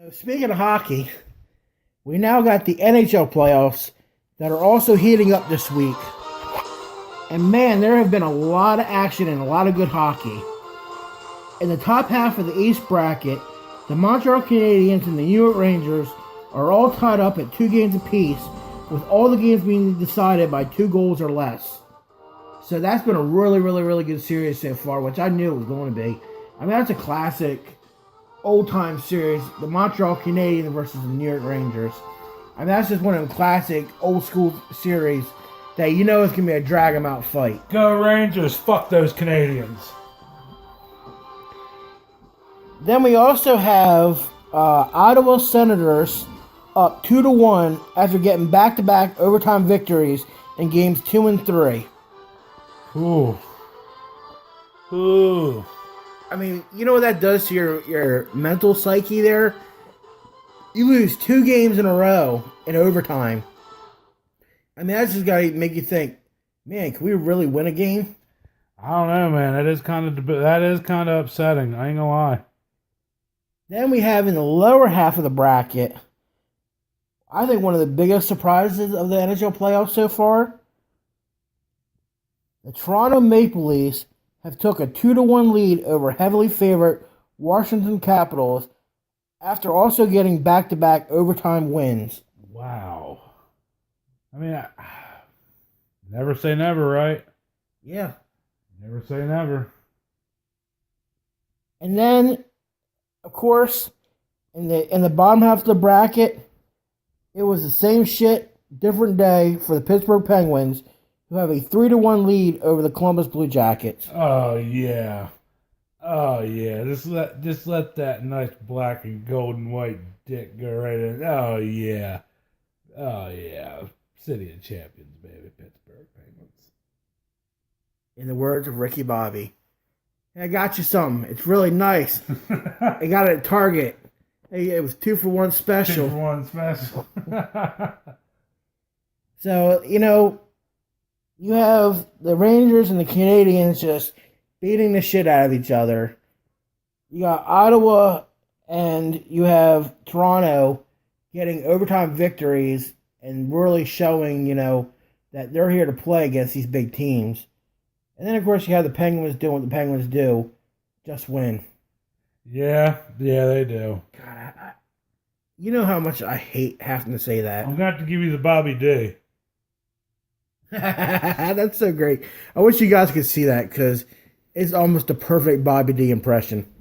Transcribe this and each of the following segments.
So speaking of hockey, we now got the NHL playoffs that are also heating up this week. And man, there have been a lot of action and a lot of good hockey. In the top half of the East bracket, the Montreal Canadiens and the New York Rangers are all tied up at 2 games apiece, with all the games being decided by 2 goals or less. So that's been a really good series so far, which I knew it was going to be. I mean, that's a classic old-time series, the Montreal Canadiens versus the New York Rangers. I mean, that's just one of them classic old-school series that you know is going to be a drag-em-out fight. Go Rangers, fuck those Canadians. Then we also have Ottawa Senators up 2-1 after getting back-to-back overtime victories in games 2 and 3. Ooh. I mean, you know what that does to your mental psyche there? You lose 2 games in a row in overtime. I mean, that's just got to make you think, man, can we really win a game? I don't know, man. That is kind of upsetting. I ain't gonna lie. Then we have in the lower half of the bracket, I think one of the biggest surprises of the NHL playoffs so far. The Toronto Maple Leafs have took a 2-1 lead over heavily favored Washington Capitals after also getting back-to-back overtime wins. Wow. I mean, never say never, right? Yeah. Never say never. And then, of course, in the bottom half of the bracket, it was the same shit, different day for the Pittsburgh Penguins, who have a 3-1 lead over the Columbus Blue Jackets. Oh yeah. Oh yeah. Just let that nice black and gold and white dick go right in. Oh yeah. Oh yeah. City of Champions, baby. Pittsburgh Penguins. In the words of Ricky Bobby. Hey, I got you something. It's really nice. I got it at Target. Hey, it was 2 for 1 special. 2 for 1 special. So, you know, you have the Rangers and the Canadiens just beating the shit out of each other. You got Ottawa and you have Toronto getting overtime victories and really showing, you know, that they're here to play against these big teams. And then, of course, you have the Penguins doing what the Penguins do, just win. Yeah, they do. God, you know how much I hate having to say that. I'm going to have to give you the Bobby D. That's so great. I wish you guys could see that because it's almost a perfect Bobby D impression.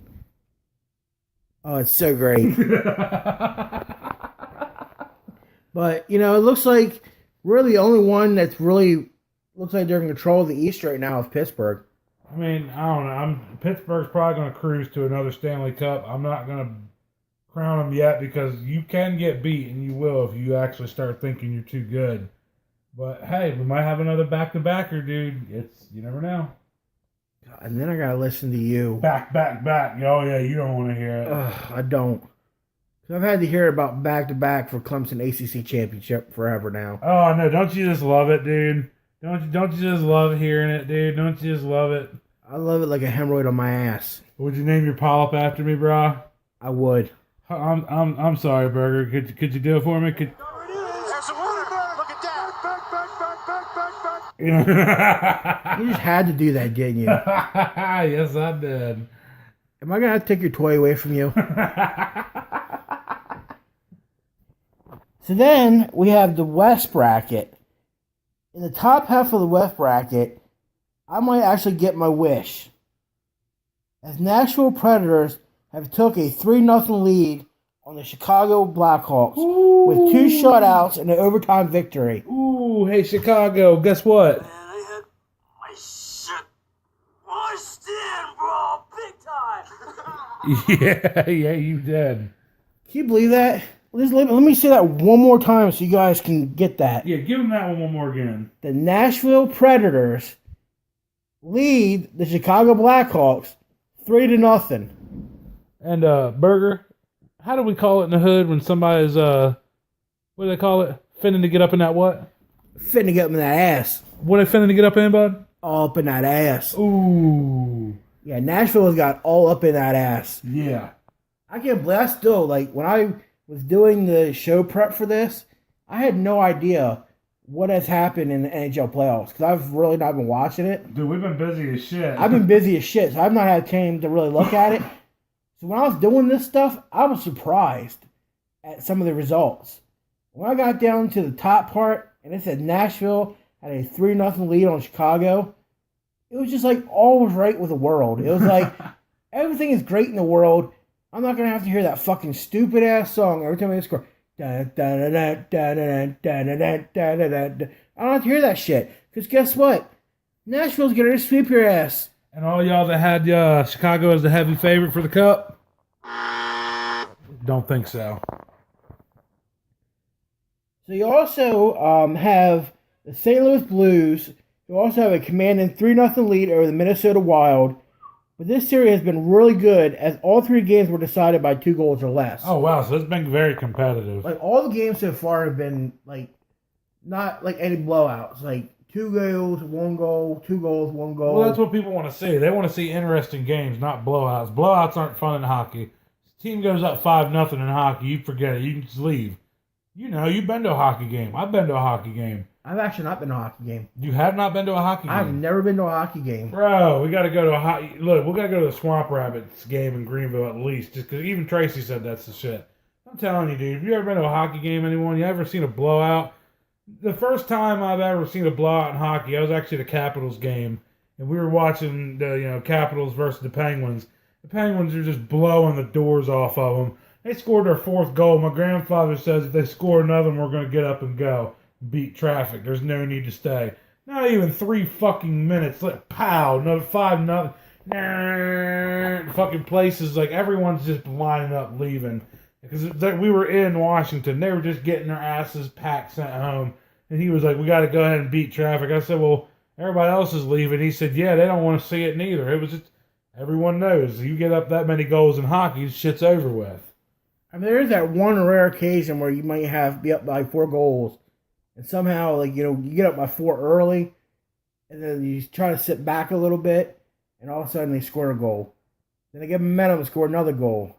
Oh, it's so great. But, you know, it looks like really the only one that's really looks like they're in control of the East right now is Pittsburgh. I mean, I don't know. Pittsburgh's probably going to cruise to another Stanley Cup. I'm not going to crown them yet because you can get beat, and you will if you actually start thinking you're too good. But hey, we might have another back-to-backer, dude. You never know. And then I gotta listen to you. Back. Oh yeah, you don't want to hear it. I don't. Cause I've had to hear about back-to-back for Clemson ACC championship forever now. Oh no, don't you just love it, dude? Don't you just love hearing it, dude? Don't you just love it? I love it like a hemorrhoid on my ass. Would you name your polyp after me, brah? I would. I'm sorry, Burger. Could you do it for me? Could... You just had to do that, didn't you? Yes, I did. Am I gonna have to take your toy away from you? So then we have the West bracket. In the top half of the West bracket, I might actually get my wish. As Nashville Predators have took a 3-0 lead on the Chicago Blackhawks with 2 shutouts and an overtime victory. Ooh, hey Chicago, guess what? Man, I had my shit washed in, bro, big time. Yeah, you did. Can you believe that? Let me say that one more time so you guys can get that. Yeah, give him that one more again. The Nashville Predators lead the Chicago Blackhawks 3-0. And Burger, how do we call it in the hood when somebody's what do they call it? Finna to get up in that what? Finna get up in that ass. What are they finna to get up in, bud? All up in that ass. Ooh. Yeah, Nashville has got all up in that ass. Yeah. I can't believe I still, like, when I was doing the show prep for this, I had no idea what has happened in the NHL playoffs because I've really not been watching it. Dude, we've been busy as shit. I've been busy as shit, so I've not had time to really look at it. So when I was doing this stuff, I was surprised at some of the results. When I got down to the top part and it said Nashville had a 3-0 lead on Chicago, it was just like all was right with the world. It was like everything is great in the world. I'm not gonna have to hear that fucking stupid ass song every time I score. I don't have to hear that shit. Because guess what? Nashville's gonna sweep your ass. And all y'all that had Chicago as the heavy favorite for the cup, don't think so. So you also have the St. Louis Blues, who also have a commanding 3-0 lead over the Minnesota Wild. But this series has been really good, as all 3 games were decided by 2 goals or less. Oh, wow. So it's been very competitive. Like, all the games so far have been, like, not like any blowouts. Like, 2 goals, 1 goal, 2 goals, 1 goal. Well, that's what people want to see. They want to see interesting games, not blowouts. Blowouts aren't fun in hockey. Team goes up 5-0 in hockey, you forget it. You can just leave. You know, you've been to a hockey game. I've been to a hockey game. I've actually not been to a hockey game. You have not been to a hockey game? I've never been to a hockey game. Bro, we got to go to a hockey... Look, we got to go to the Swamp Rabbits game in Greenville at least. Just because even Tracy said that's the shit. I'm telling you, dude. Have you ever been to a hockey game, anyone? You ever seen a blowout? The first time I've ever seen a blowout in hockey, I was actually at a Capitals game. And we were watching the Capitals versus the Penguins. The Penguins are just blowing the doors off of them. They scored their 4th goal. My grandfather says if they score another one, we're going to get up and go. Beat traffic. There's no need to stay. Not even 3 fucking minutes. Like, pow, another 5-0. Fucking places, like, everyone's just lining up, leaving. Because it's like we were in Washington. They were just getting their asses packed, sent home. And he was like, we got to go ahead and beat traffic. I said, well, everybody else is leaving. He said, yeah, they don't want to see it neither. It was just, everyone knows. You get up that many goals in hockey, shit's over with. I mean, there is that one rare occasion where you might be up by 4 goals. And somehow, like, you get up by 4 early, and then you try to sit back a little bit, and all of a sudden they score a goal. Then they get momentum and score another goal.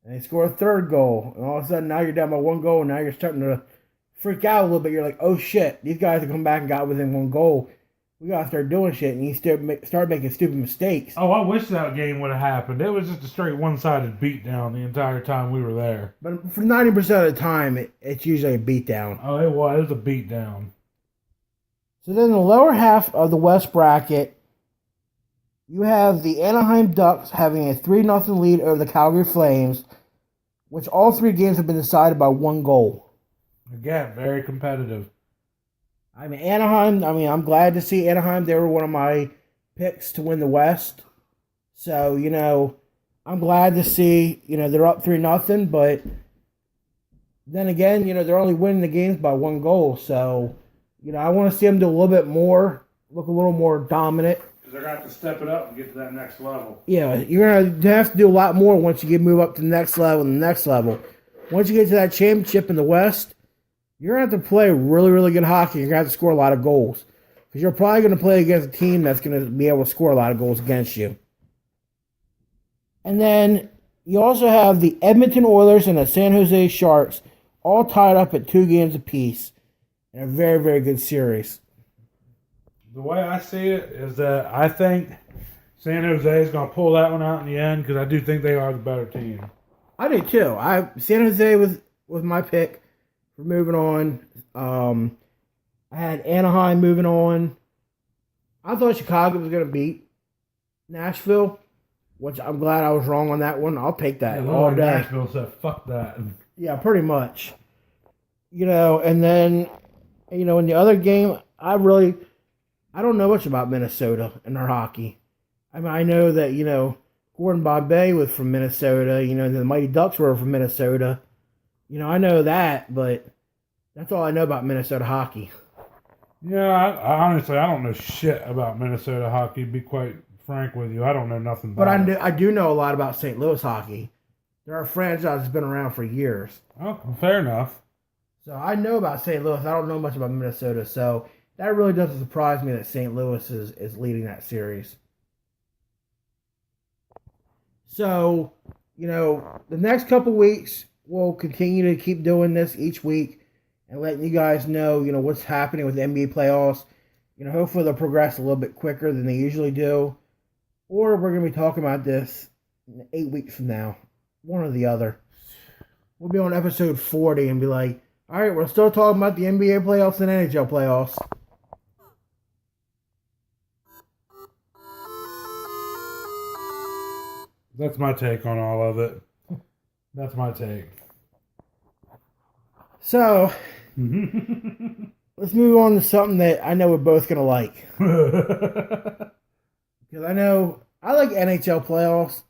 And they score a 3rd goal. And all of a sudden now you're down by 1 goal, and now you're starting to freak out a little bit. You're like, oh shit, these guys have come back and got within 1 goal. We gotta start doing shit, and you start making stupid mistakes. Oh, I wish that game would have happened. It was just a straight one-sided beatdown the entire time we were there. But for 90% of the time, it's usually a beatdown. Oh, it was a beatdown. So then the lower half of the West bracket, you have the Anaheim Ducks having a 3-0 lead over the Calgary Flames, which all 3 games have been decided by 1 goal. Again, very competitive. Anaheim, I'm glad to see Anaheim. They were one of my picks to win the West. So, I'm glad to see, they're up 3-0, but then again, they're only winning the games by 1 goal. So, I want to see them do a little bit more, look a little more dominant. Because they're going to have to step it up and get to that next level. Yeah, you're going to have to do a lot more once you move up to the next level and the next level. Once you get to that championship in the West, you're going to have to play really, really good hockey. You're going to have to score a lot of goals. Because you're probably going to play against a team that's going to be able to score a lot of goals against you. And then you also have the Edmonton Oilers and the San Jose Sharks all tied up at 2 games apiece in a very, very good series. The way I see it is that I think San Jose is going to pull that one out in the end because I do think they are the better team. I do too. San Jose was my pick. We're moving on. I had Anaheim moving on. I thought Chicago was going to beat Nashville, which I'm glad I was wrong on that one. I'll take that all day. Nashville said, fuck that. Yeah, pretty much. And then, in the other game, I don't know much about Minnesota and their hockey. I know that, Gordon Bombay was from Minnesota. The Mighty Ducks were from Minnesota. I know that, but that's all I know about Minnesota hockey. Yeah, I honestly, I don't know shit about Minnesota hockey, to be quite frank with you. I don't know nothing about it. But I do know a lot about St. Louis hockey. They're a franchise that's been around for years. Oh, fair enough. So I know about St. Louis. I don't know much about Minnesota. So that really doesn't surprise me that St. Louis is leading that series. So the next couple weeks, we'll continue to keep doing this each week and letting you guys know, what's happening with the NBA playoffs. Hopefully they'll progress a little bit quicker than they usually do. Or we're going to be talking about this 8 weeks from now. One or the other. We'll be on episode 40 and be like, all right, we're still talking about the NBA playoffs and NHL playoffs. That's my take on all of it. That's my take. So, let's move on to something that I know we're both going to like. Because I know I like NHL playoffs.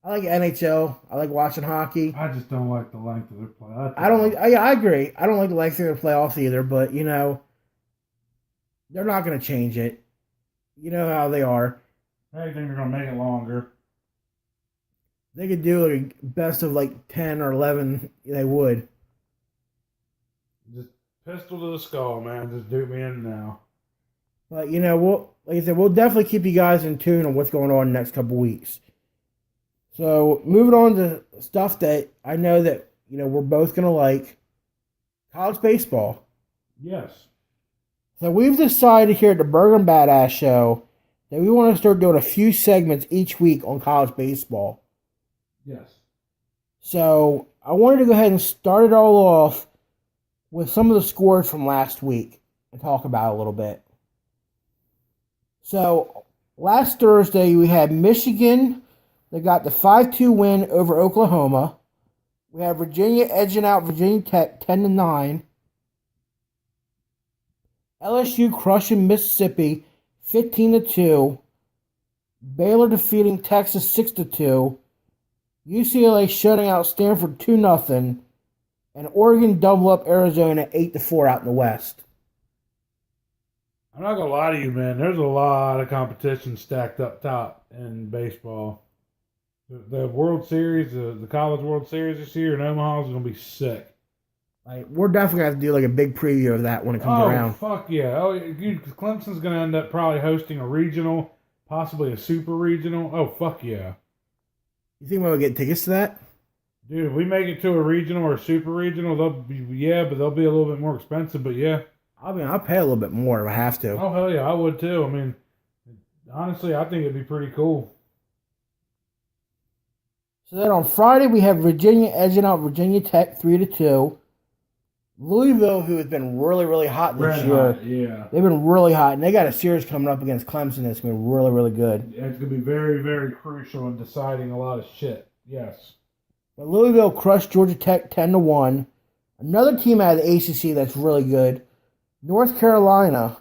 I like NHL. I like watching hockey. I just don't like the length of their play. I agree. I don't like the length of their playoffs either, but, they're not going to change it. You know how they are. I think they're going to make it longer. They could do a best of 10 or 11. They would. Just pistol to the skull, man. Just do me in now. But, like I said, we'll definitely keep you guys in tune on what's going on in the next couple weeks. So, moving on to stuff that I know that, we're both going to like. College baseball. Yes. So, we've decided here at the Burger and Badass Show that we want to start doing a few segments each week on college baseball. Yes. So, I wanted to go ahead and start it all off with some of the scores from last week and talk about it a little bit. So, last Thursday, we had Michigan. They got the 5-2 win over Oklahoma. We had Virginia edging out Virginia Tech 10-9. LSU crushing Mississippi 15-2. Baylor defeating Texas 6-2. UCLA shutting out Stanford 2-0. And Oregon double up Arizona 8-4 out in the West. I'm not going to lie to you, man. There's a lot of competition stacked up top in baseball. The World Series, the College World Series this year in Omaha is going to be sick. We're definitely going to have to do a big preview of that when it comes around. Fuck yeah. Oh, dude, Clemson's going to end up probably hosting a regional, possibly a super regional. Oh, fuck yeah. You think we'll get tickets to that? Dude, if we make it to a regional or a super regional, but they'll be a little bit more expensive, but yeah. I'll pay a little bit more if I have to. Oh, hell yeah, I would too. I mean, honestly, I think it'd be pretty cool. So then on Friday, we have Virginia edging out Virginia Tech 3-2. Louisville, who has been really, really hot this year. Yeah. They've been really hot, and they got a series coming up against Clemson that's going to be really, really good. It's going to be very, very crucial in deciding a lot of shit. Yes. But Louisville crushed Georgia Tech 10-1. Another team out of the ACC that's really good, North Carolina,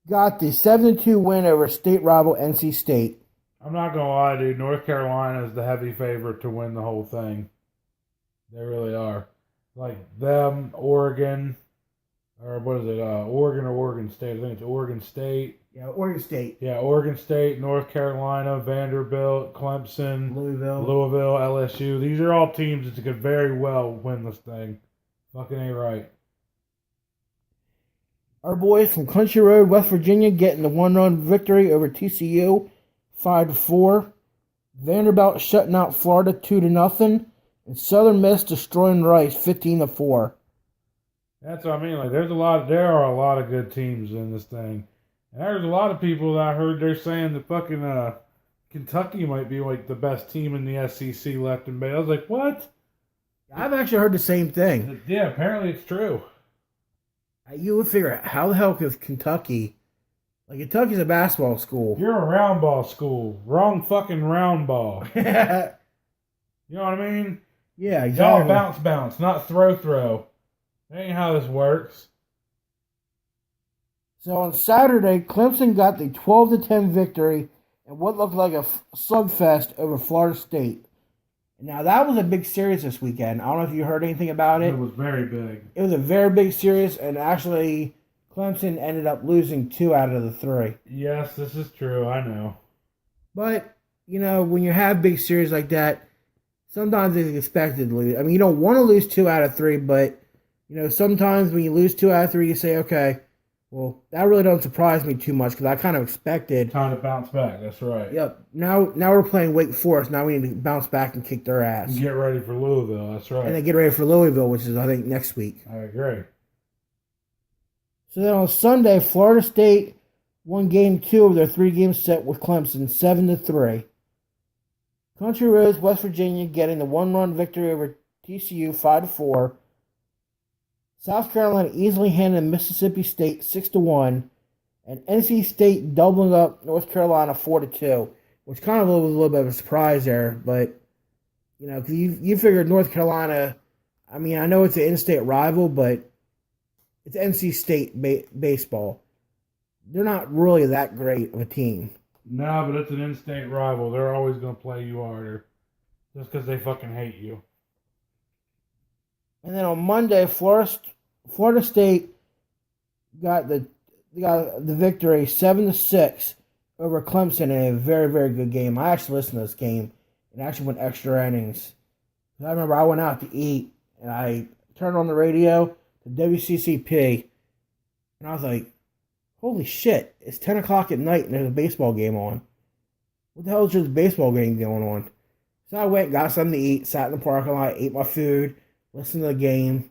got the 7-2 win over state rival NC State. I'm not going to lie, dude. North Carolina is the heavy favorite to win the whole thing. They really are. Like them, Oregon, or what is it? Oregon or Oregon State? I think it's Oregon State. Yeah, Oregon State. Yeah, Oregon State, North Carolina, Vanderbilt, Clemson, Louisville, LSU. These are all teams that could very well win this thing. Fucking ain't right. Our boys from Country Road, West Virginia, getting the 1-run victory over TCU, 5-4. Vanderbilt shutting out Florida 2-0, and Southern Miss destroying Rice 15-4. That's what I mean. Like, there are a lot of good teams in this thing. And there's a lot of people that I heard they're saying that fucking Kentucky might be like the best team in the SEC left in Bay. I was like, what? I've actually heard the same thing. Yeah, apparently it's true. You would figure out how the hell is Kentucky? Like, Kentucky's a basketball school. You're a round ball school. Wrong fucking round ball. You know what I mean? Yeah, exactly. Y'all bounce, not throw. That ain't how this works. So on Saturday, Clemson got the 12-10 victory in what looked like a slugfest over Florida State. Now, that was a big series this weekend. I don't know if you heard anything about it. It was very big. It was a very big series, and actually, Clemson ended up losing 2 out of the 3. Yes, this is true. I know. But, when you have big series like that, sometimes it's expected to lose. I mean, you don't want to lose 2 out of 3, but, sometimes when you lose 2 out of 3, you say, okay, Well, that really don't surprise me too much because I kind of expected. Time to bounce back. That's right. Yep. Now we're playing Wake Forest. Now we need to bounce back and kick their ass. And get ready for Louisville. That's right. And then get ready for Louisville, which is I think next week. I agree. So then on Sunday, Florida State won game 2 of their 3-game set with Clemson, 7-3. Country Roads, West Virginia, getting the 1-run victory over TCU, 5-4. South Carolina easily handed Mississippi State 6-1, and NC State doubling up North Carolina 4-2, which kind of was a little bit of a surprise there. But because you figured North Carolina. I mean, I know it's an in-state rival, but it's NC State baseball. They're not really that great of a team. No, but it's an in-state rival. They're always going to play you harder, just because they fucking hate you. And then on Monday, Florida State got the victory 7-6 over Clemson in a very, very good game. I actually listened to this game and actually went extra innings. I remember I went out to eat and I turned on the radio to WCCP and I was like, holy shit, it's 10 o'clock at night and there's a baseball game on. What the hell is this baseball game going on? So I went, got something to eat, sat in the parking lot, ate my food, listened to the game.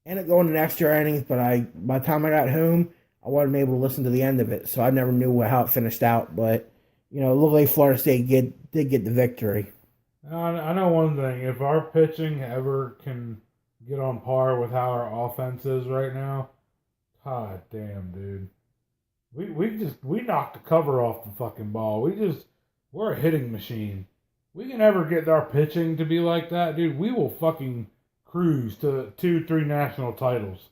Ended up going to extra innings, but by the time I got home, I wasn't able to listen to the end of it, so I never knew how it finished out. But, it looked like Florida State did get the victory. I know one thing. If our pitching ever can get on par with how our offense is right now, god damn, dude. We knocked the cover off the fucking ball. We're a hitting machine. We can ever get our pitching to be like that, dude. We will fucking cruise to 2-3 national titles.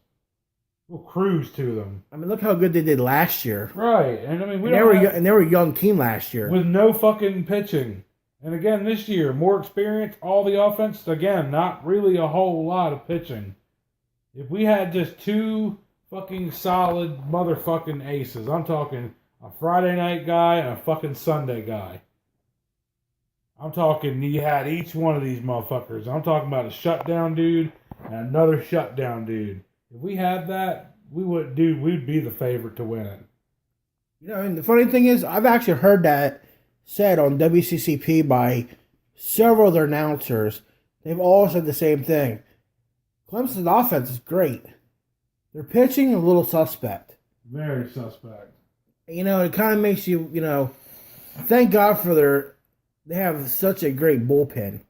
We'll cruise to them. I mean, look how good they did last year. Right, and I mean they were a young team last year with no fucking pitching. And again, this year, more experience, all the offense. Again, not really a whole lot of pitching. If we had just 2 fucking solid motherfucking aces, I'm talking a Friday night guy and a fucking Sunday guy. I'm talking you had each one of these motherfuckers. I'm talking about a shutdown dude and another shutdown dude. If we had that, we'd be the favorite to win it. And the funny thing is, I've actually heard that said on WCCP by several of their announcers. They've all said the same thing. Clemson's offense is great. Their pitching a little suspect. Very suspect. It kind of makes you, thank God for they have such a great bullpen.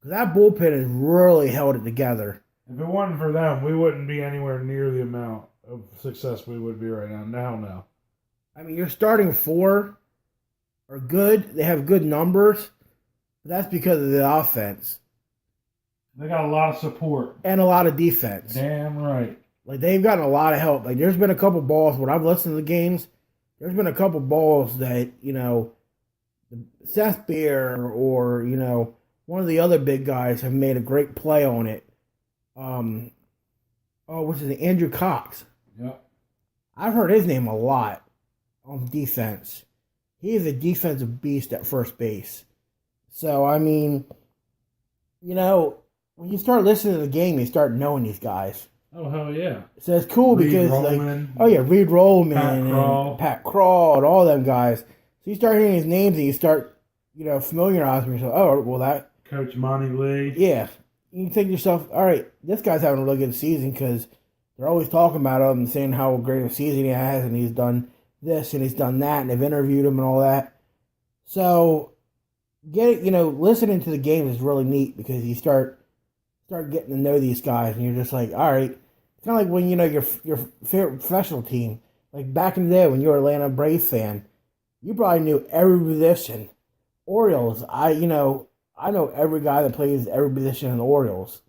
That bullpen has really held it together. If it wasn't for them, we wouldn't be anywhere near the amount of success we would be right now. No. I mean, your starting 4 are good. They have good numbers. But that's because of the offense. They got a lot of support. And a lot of defense. Damn right. Like, they've gotten a lot of help. Like, there's been a couple balls when I've listened to the games. There's been a couple balls that, Seth Beer or, one of the other big guys have made a great play on it. Which is Andrew Cox. Yep. I've heard his name a lot on defense. He is a defensive beast at first base. So, I mean, when you start listening to the game, you start knowing these guys. Oh, hell yeah. So it's cool Reed because, Rollman, Reed Rollman and Pat Crawl and all them guys. So you start hearing his names and you start, familiarizing yourself. Oh, well, that. Coach Monty Lee. Yeah. You think to yourself, all right, this guy's having a really good season because they're always talking about him and saying how great a season he has and he's done this and he's done that and they've interviewed him and all that. So, listening to the game is really neat because you start getting to know these guys and you're just like, all right. It's kind of like when, your favorite professional team. Like back in the day when you were an Atlanta Braves fan, you probably knew every position. Orioles, I know every guy that plays every position in the Orioles.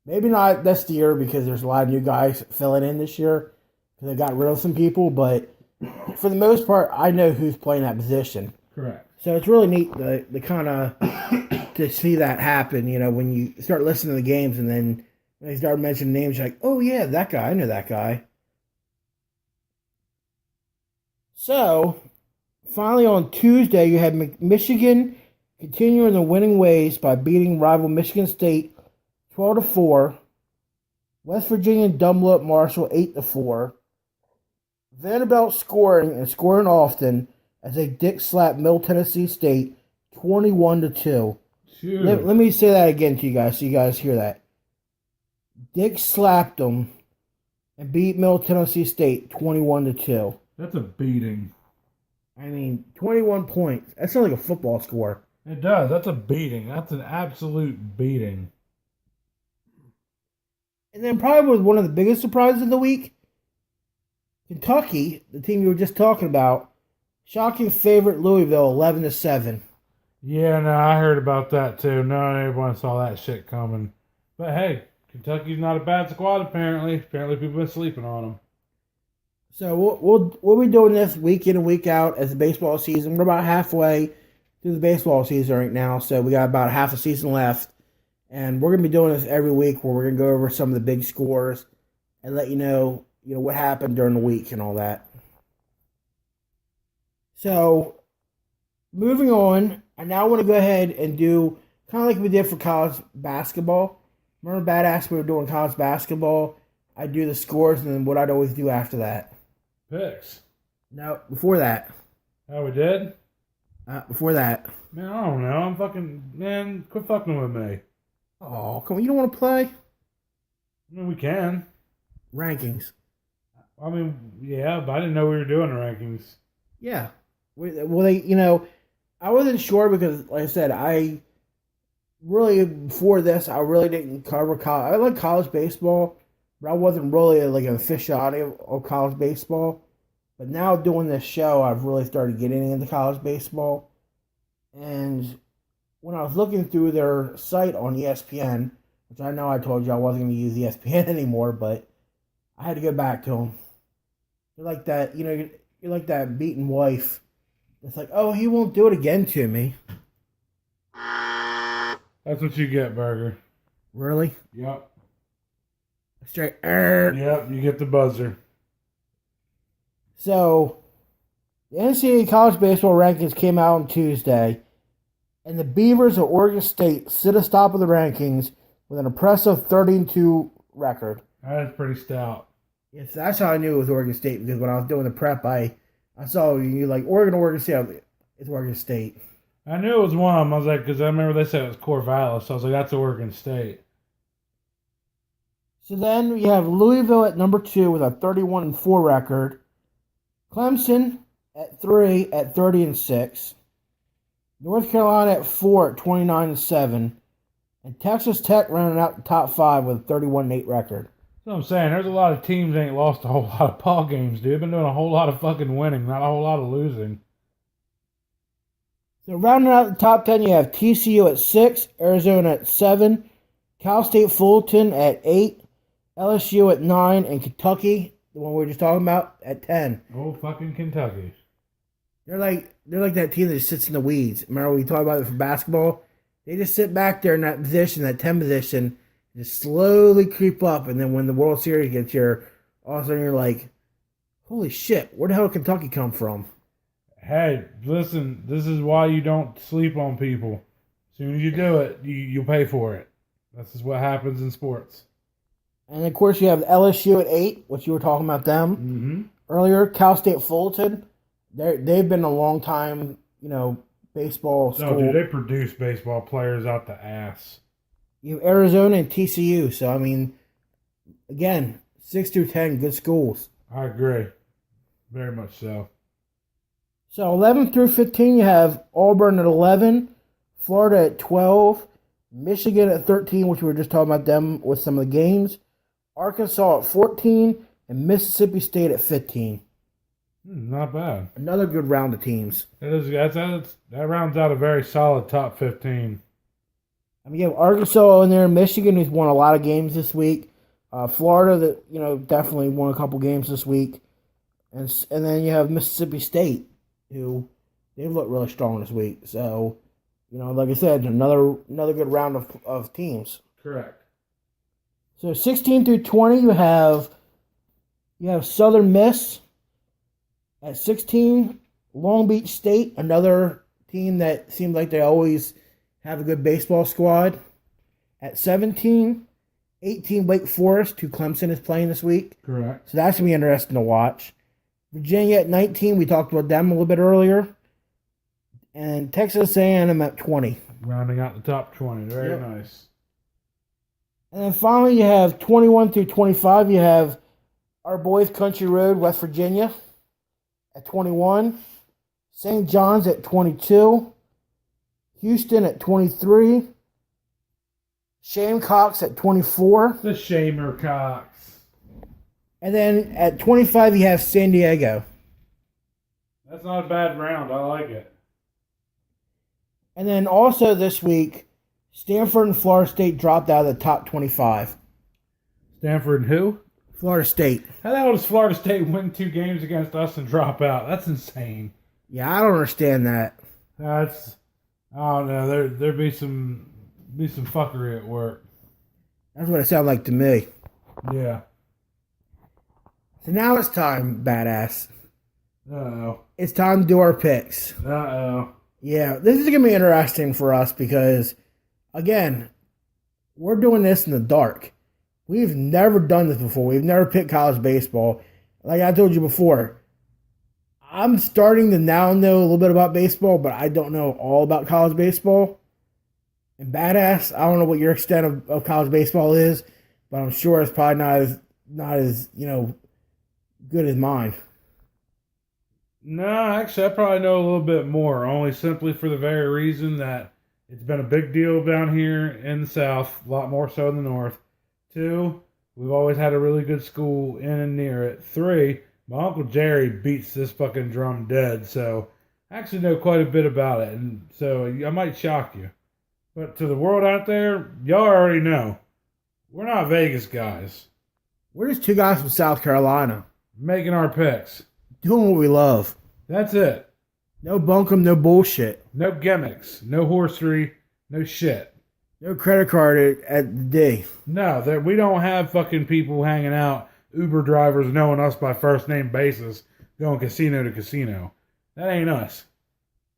Maybe not this year because there's a lot of new guys filling in this year because they got rid of some people, but for the most part, I know who's playing that position. Correct. So it's really neat to kind of to see that happen, when you start listening to the games and then when they start mentioning names, you're like, oh yeah, that guy, I know that guy. So, finally on Tuesday, you had Michigan continuing the winning ways by beating rival Michigan State 12-4. West Virginia doubled up Marshall 8-4. Vanderbilt scoring and scoring often as they dick slap Middle Tennessee State 21-2. Let me say that again to you guys so you guys hear that. Dick slapped them and beat Middle Tennessee State 21-2. That's a beating. I mean, 21 points. That sounds like a football score. It does. That's a beating. That's an absolute beating. And then probably was one of the biggest surprises of the week. Kentucky, the team you were just talking about, shocking favorite Louisville 11-7. Yeah, no, I heard about that too. No, everyone saw that shit coming. But hey, Kentucky's not a bad squad apparently. Apparently people have been sleeping on them. So we'll be doing this week in and week out as the baseball season. We're about halfway through the baseball season right now, so we got about half a season left. And we're going to be doing this every week where we're going to go over some of the big scores and let you know what happened during the week and all that. So, moving on, I now want to go ahead and do kind of like we did for college basketball. Remember Badass, we were doing college basketball? I'd do the scores and then what I'd always do after that. Picks. No, before that. Oh, we did? Before that. Man, I don't know. Man, quit fucking with me. Oh, come on, you don't want to play? I mean, we can. Rankings. I mean, yeah, but I didn't know we were doing the rankings. Yeah. Well, I wasn't sure because, like I said, I really, before this, I really didn't cover college. I like college baseball, but I wasn't really like an aficionado of college baseball. But now doing this show, I've really started getting into college baseball. And when I was looking through their site on ESPN, which I know I told you I wasn't going to use ESPN anymore, but I had to go back to them. You're like that, you're like that beaten wife. It's like, oh, he won't do it again to me. That's what you get, Burger. Really? Yep. Straight. Yep, you get the buzzer. So, the NCAA college baseball rankings came out on Tuesday, and the Beavers of Oregon State sit atop of the rankings with an impressive 13-2 record. That's pretty stout. Yes, that's how I knew it was Oregon State, because when I was doing the prep, I saw you like Oregon State. I was like, it's Oregon State. I knew it was one of them. I was like, because I remember they said it was Corvallis, so I was like, that's Oregon State. So then we have Louisville at number 2 with a 31-4 record. Clemson at 3 at 30-6. North Carolina at 4 at 29-7. And Texas Tech rounding out the top 5 with a 31-8 record. That's what I'm saying. There's a lot of teams that ain't lost a whole lot of ball games, dude. Been doing a whole lot of fucking winning, not a whole lot of losing. So rounding out the top 10, you have TCU at 6, Arizona at 7, Cal State Fullerton at 8, LSU at 9, and Kentucky, the one we were just talking about, at 10. Oh, fucking Kentucky. They're like that team that just sits in the weeds. Remember we talked about it for basketball? They just sit back there in that position, that 10 position, just slowly creep up, and then when the World Series gets here, all of a sudden you're like, holy shit, where the hell did Kentucky come from? Hey, listen, this is why you don't sleep on people. As soon as you do it, you'll pay for it. This is what happens in sports. And of course you have LSU at 8, which you were talking about them earlier. Cal State Fullerton, they've been a long time, baseball school. No, dude, they produce baseball players out the ass. You have Arizona and TCU. So, I mean, again, 6 through 10, good schools. I agree. Very much so. So, 11 through 15, you have Auburn at 11, Florida at 12, Michigan at 13, which we were just talking about them with some of the games, Arkansas at 14, and Mississippi State at 15. Not bad. Another good round of teams. That rounds out a very solid top 15. I mean, you have Arkansas in there, Michigan, who's won a lot of games this week. Florida, that definitely won a couple games this week, and then you have Mississippi State, who they've looked really strong this week. So, like I said, another good round of teams. Correct. So 16 through 20, you have Southern Miss at 16, Long Beach State, another team that seems like they always have a good baseball squad. At 17, 18 Wake Forest, who Clemson is playing this week. Correct. So that's going to be interesting to watch. Virginia at 19. We talked about them a little bit earlier. And Texas A&M at 20. Rounding out the top 20. Very Yep. nice. And then finally, you have 21 through 25. You have our boys, Country Road, West Virginia at 21. St. John's at 22. Houston at 23. Shamecocks at 24. The Shamer Cox. And then at 25, you have San Diego. That's not a bad round. I like it. And then also this week, Stanford and Florida State dropped out of the top 25. Stanford and who? Florida State. How the hell does Florida State win 2 games against us and drop out? That's insane. Yeah, I don't understand that. That's, I don't know. There'd be some fuckery at work. That's what it sounded like to me. Yeah. So now it's time, badass. Uh-oh. It's time to do our picks. Uh-oh. Yeah, this is going to be interesting for us because, again, we're doing this in the dark. We've never done this before. We've never picked college baseball. Like I told you before, I'm starting to now know a little bit about baseball, but I don't know all about college baseball. And badass, I don't know what your extent of college baseball is, but I'm sure it's probably not as good as mine. No, actually, I probably know a little bit more, only simply for the very reason that it's been a big deal down here in the South, a lot more so in the North. 2, we've always had a really good school in and near it. 3, my Uncle Jerry beats this fucking drum dead, so I actually know quite a bit about it, and so I might shock you. But to the world out there, y'all already know. We're not Vegas guys. We're just two guys from South Carolina Making our picks. doing what we love. That's it. No bunkum, no bullshit. No gimmicks. No horsery. No shit. No credit card at the D. No, we don't have fucking people hanging out, Uber drivers knowing us by first name basis, going casino to casino. That ain't us.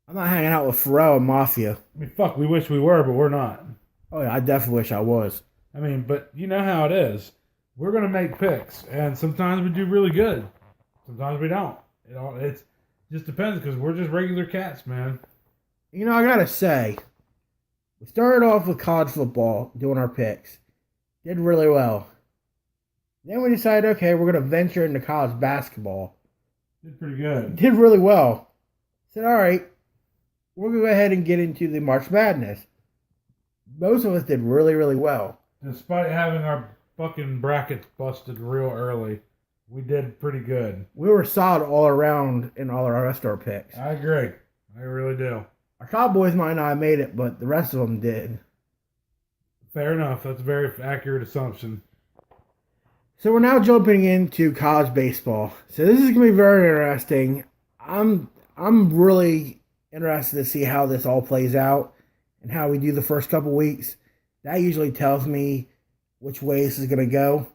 I'm not hanging out with Pharrell and Mafia. I mean, fuck, we wish we were, but we're not. Oh yeah, I definitely wish I was. I mean, but you know how it is. We're going to make picks, and sometimes we do really good. Sometimes we don't. It just depends, because we're just regular cats, man. You know, I gotta say, we started off with college football, doing our picks. Did really well. Then we decided, okay, we're gonna venture into college basketball. Did pretty good. Did really well. Said, all right, we're gonna go ahead and get into the March Madness. Most of us did really, really well. Despite having our fucking brackets busted real early, we did pretty good. We were solid all around in all our rest of our picks. I agree. I really do. Our Cowboys might not have made it, but the rest of them did. Fair enough. That's a very accurate assumption. So we're now jumping into college baseball. So this is going to be very interesting. I'm really interested to see how this all plays out and how we do the first couple weeks. That usually tells me which way this is going to go.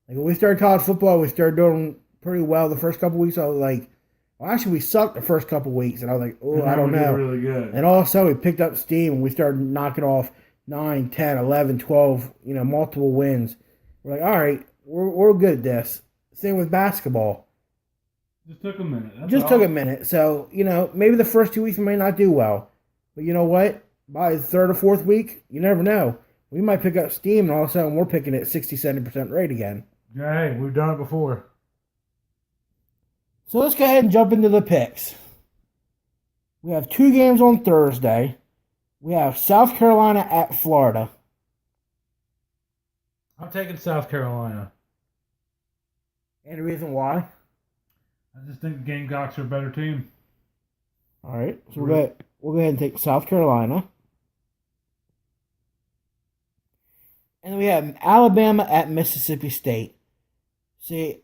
Like when we started college football, we started doing pretty well the first couple weeks. I was like, well, actually, we sucked the first couple weeks, and I was like, oh, I don't know. Really good. And all of a sudden, we picked up steam, and we started knocking off 9, 10, 11, 12, multiple wins. We're like, all right, we're good at this. Same with basketball. Just took a minute. That's Just all. took a minute. So, maybe the first 2 weeks we may not do well. But you know what? By the third or fourth week, you never know. We might pick up steam, and all of a sudden, we're picking at 60, 70% rate again. Yeah, hey, we've done it before. So let's go ahead and jump into the picks. We have 2 games on Thursday. We have South Carolina at Florida. I'm taking South Carolina. Any reason why? I just think the Gamecocks are a better team. All right, so we'll go ahead and take South Carolina. And then we have Alabama at Mississippi State. See,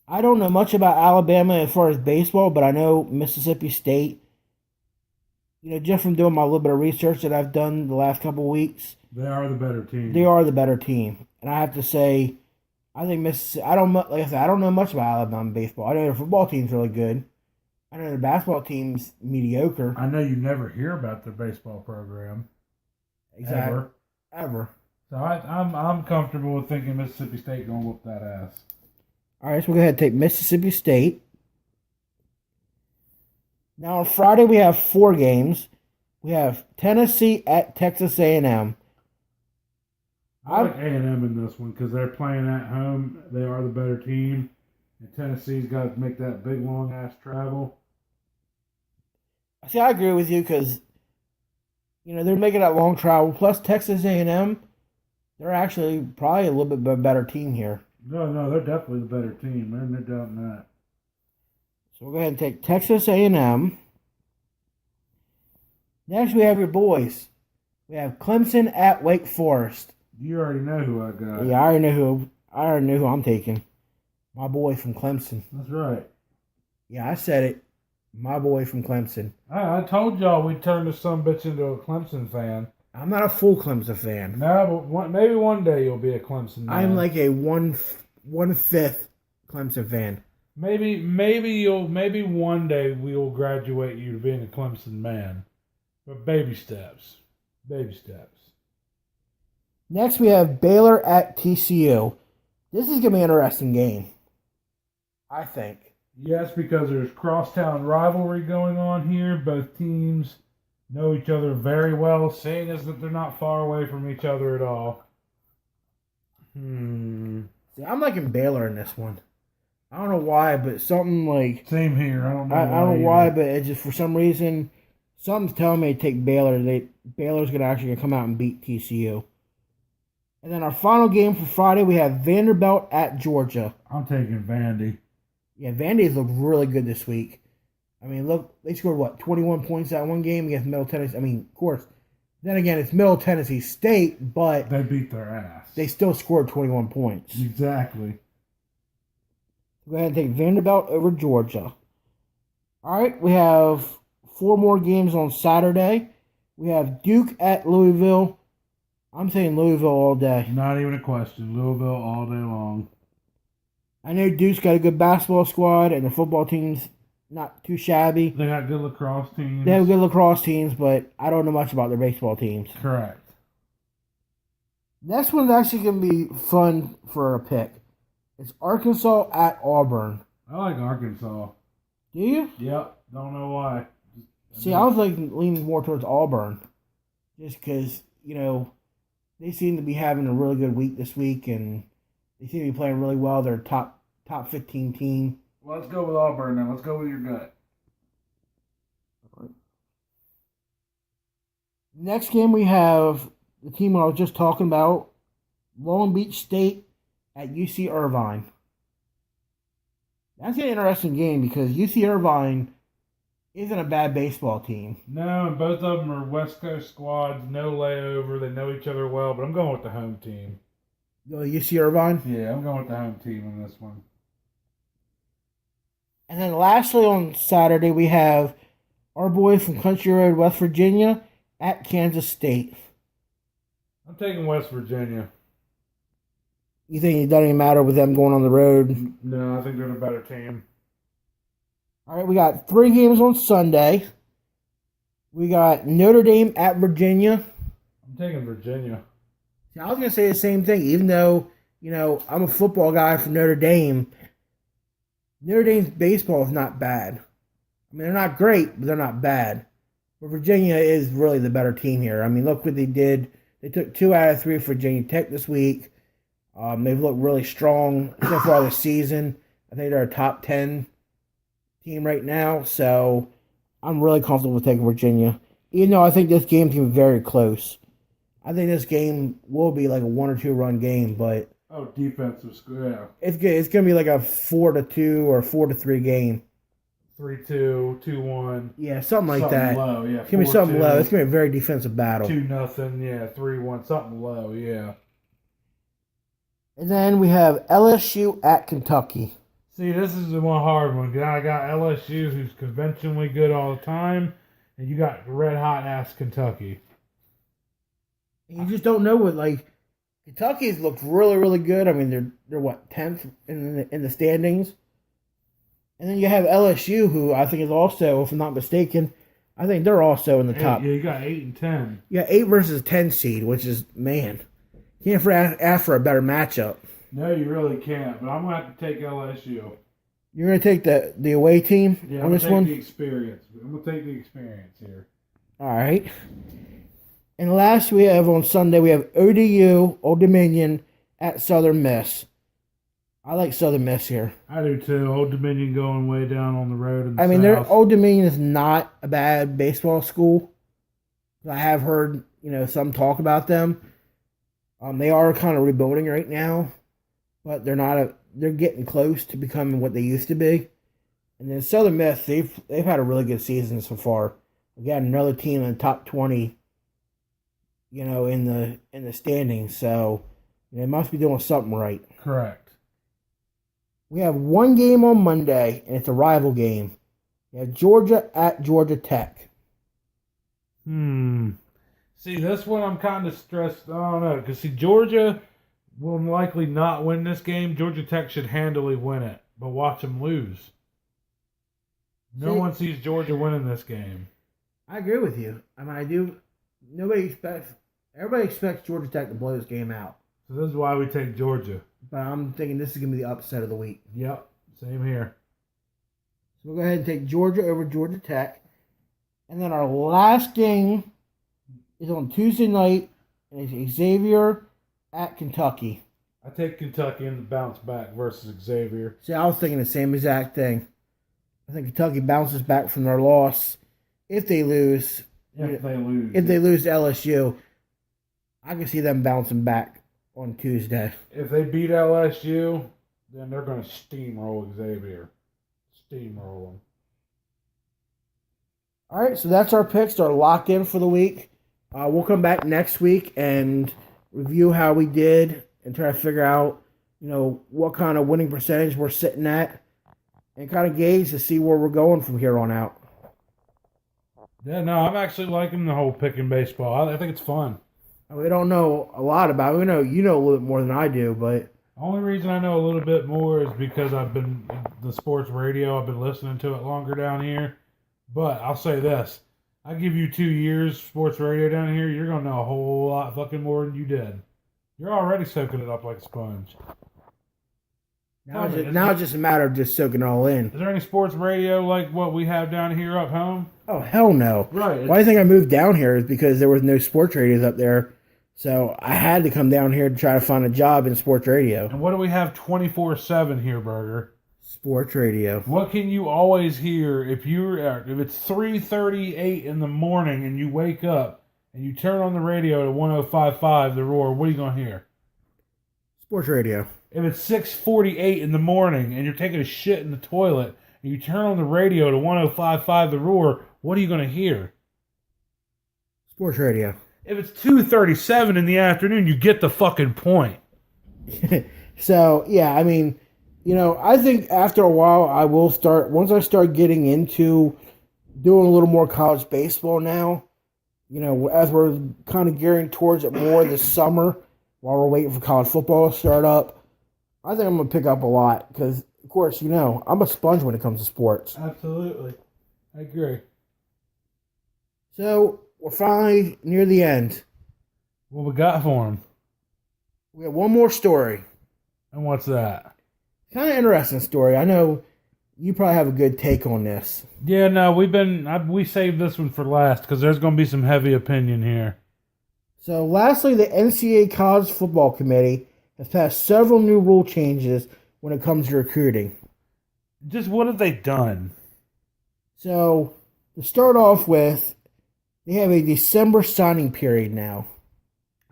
I don't know much about Alabama as far as baseball, but I know Mississippi State, just from doing my little bit of research that I've done the last couple of weeks. They are the better team. They are the better team. And I have to say, I think Mississippi, I don't know much about Alabama baseball. I know their football team's really good. I know their basketball team's mediocre. I know you never hear about their baseball program. Exactly. Ever. So I'm comfortable with thinking Mississippi State gonna whoop that ass. All right, so we'll go ahead and take Mississippi State. Now on Friday we have 4 games. We have Tennessee at Texas A&M. I like A&M in this one because they're playing at home. They are the better team. And Tennessee's got to make that big, long-ass travel. See, I agree with you because, they're making that long travel. Plus, Texas A&M, they're actually probably a little bit better team here. No, they're definitely the better team. There's no doubt in that. So we'll go ahead and take Texas A&M. Next, we have your boys. We have Clemson at Wake Forest. You already know who I got. Yeah, I already know who I'm taking. My boy from Clemson. That's right. Yeah, I said it. My boy from Clemson. I told y'all we'd turn this bitch into a Clemson fan. I'm not a full Clemson fan. No, but maybe one day you'll be a Clemson fan. I'm like a one-fifth Clemson fan. Maybe one day we'll graduate you to being a Clemson man. But baby steps. Baby steps. Next, we have Baylor at TCU. This is going to be an interesting game, I think. Yes, because there's crosstown rivalry going on here. Both teams know each other very well, seeing as that they're not far away from each other at all. See, I'm liking Baylor in this one. I don't know why, but something like... Same here. I don't know I don't know why, but it just for some reason, something's telling me to take Baylor. Baylor's going to actually come out and beat TCU. And then our final game for Friday, we have Vanderbilt at Georgia. I'm taking Vandy. Yeah, Vandy's looked really good this week. I mean, look, they scored, 21 points that one game against Middle Tennessee. I mean, of course, then again, it's Middle Tennessee State, but... They beat their ass. They still scored 21 points. Exactly. Go ahead and take Vanderbilt over Georgia. All right, we have 4 more games on Saturday. We have Duke at Louisville. I'm saying Louisville all day. Not even a question. Louisville all day long. I know Duke's got a good basketball squad, and the football team's not too shabby. They got good lacrosse teams. They have good lacrosse teams, but I don't know much about their baseball teams. Correct. Next one's actually going to be fun for a pick. It's Arkansas at Auburn. I like Arkansas. Do you? Yep. Don't know why. See, I was leaning more towards Auburn. Just because, they seem to be having a really good week this week, and they seem to be playing really well. They're top 15 team. Well, let's go with Auburn now. Let's go with your gut. All right. Next game we have the team I was just talking about, Long Beach State at UC Irvine. That's an interesting game because UC Irvine isn't a bad baseball team. No, and both of them are West Coast squads. No layover. They know each other well, but I'm going with the home team. UC Irvine? Yeah, I'm going with the home team in this one. And then lastly on Saturday, we have our boys from Country Road, West Virginia at Kansas State. I'm taking West Virginia. You think it doesn't even matter with them going on the road? No, I think they're the better team. All right, we got 3 games on Sunday. We got Notre Dame at Virginia. I'm taking Virginia. I was going to say the same thing, even though, I'm a football guy from Notre Dame. Notre Dame's baseball is not bad. I mean, they're not great, but they're not bad. But Virginia is really the better team here. I mean, look what they did. They took 2 out of 3 for Virginia Tech this week. They've looked really strong so far this season. I think they're a top 10 team right now, so I'm really comfortable with taking Virginia. Even though I think this game's going to be very close. I think this game will be like a 1 or 2 run game, but defensive score, yeah. It's going to be like a 4-2 or 4-3 game. 3-2, 2-1. Yeah, something like that. Low, yeah. It's going to be something low. It's going to be a very defensive battle. 2-0, yeah. 3-1, something low, yeah. And then we have LSU at Kentucky. See, this is the one hard one. I got LSU, who's conventionally good all the time, and you got red-hot-ass Kentucky. You just don't know what, Kentucky's looked really, really good. I mean, they're what, 10th in the standings? And then you have LSU, who I think is also, if I'm not mistaken, I think they're also in the top. Yeah, you got 8 and 10. Yeah, 8 versus 10 seed, which is, man, you can't ask for a better matchup. No, you really can't. But I'm gonna have to take LSU. You're going to take the away team Yeah, on I'm this gonna take one? the experience. I'm gonna take the experience here. All right. And last we have on Sunday, we have ODU, Old Dominion, at Southern Miss. I like Southern Miss here. I do too. Old Dominion going way down on the road in the I mean, south. Old Dominion is not a bad baseball school. I have heard, some talk about them. They are kind of rebuilding right now, but they're getting close to becoming what they used to be. And then Southern Miss, they've had a really good season so far. Again, another team in the top 20, in the standings. So they must be doing something right. Correct. We have one game on Monday, and it's a rival game. We have Georgia at Georgia Tech. See, this one I'm kind of stressed. I don't know. Because, Georgia will likely not win this game. Georgia Tech should handily win it. But watch them lose. No one sees Georgia winning this game. I agree with you. I mean, everybody expects Georgia Tech to blow this game out. So this is why we take Georgia. But I'm thinking this is going to be the upset of the week. Yep, same here. So we'll go ahead and take Georgia over Georgia Tech. And then our last game is on Tuesday night, and it's Xavier at Kentucky. I take Kentucky in the bounce back versus Xavier. See, I was thinking the same exact thing. I think Kentucky bounces back from their loss if they lose. If they lose. If they lose to LSU, I can see them bouncing back on Tuesday. If they beat LSU, then they're going to steamroll Xavier. Steamroll them. All right, so that's our picks. They're locked in for the week. We'll come back next week and review how we did and try to figure out, what kind of winning percentage we're sitting at and kind of gauge to see where we're going from here on out. Yeah, no, I'm actually liking the whole picking baseball. I think it's fun. We don't know a lot about it. We know you know a little bit more than I do, but The only reason I know a little bit more is because I've been the sports radio. I've been listening to it longer down here. But I'll say this. I give you 2 years sports radio down here, you're going to know a whole lot fucking more than you did. You're already soaking it up like a sponge. now it's just a matter of just soaking it all in. Is there any sports radio like what we have down here up home? Oh, hell no. Right. Why do you think I moved down here is because there was no sports radios up there. So I had to come down here to try to find a job in sports radio. And what do we have 24/7 here, Burger? Sports radio. What can you always hear if it's 3:38 in the morning and you wake up and you turn on the radio to 105.5 The Roar? What are you going to hear? Sports radio. If it's 6:48 in the morning and you're taking a shit in the toilet and you turn on the radio to 105.5 The Roar, what are you going to hear? Sports radio. If it's 2:37 in the afternoon, you get the fucking point. So, yeah, I mean, I think after a while I will once I start getting into doing a little more college baseball now, as we're kind of gearing towards it more this summer while we're waiting for college football to start up, I think I'm going to pick up a lot because, of course, I'm a sponge when it comes to sports. Absolutely. I agree. So, we're finally near the end. What we got for him? We have one more story. And what's that? Kind of interesting story. I know you probably have a good take on this. Yeah, no, we saved this one for last because there's going to be some heavy opinion here. So, lastly, the NCAA College Football Committee has passed several new rule changes when it comes to recruiting. Just what have they done? So, to start off with, they have a December signing period now.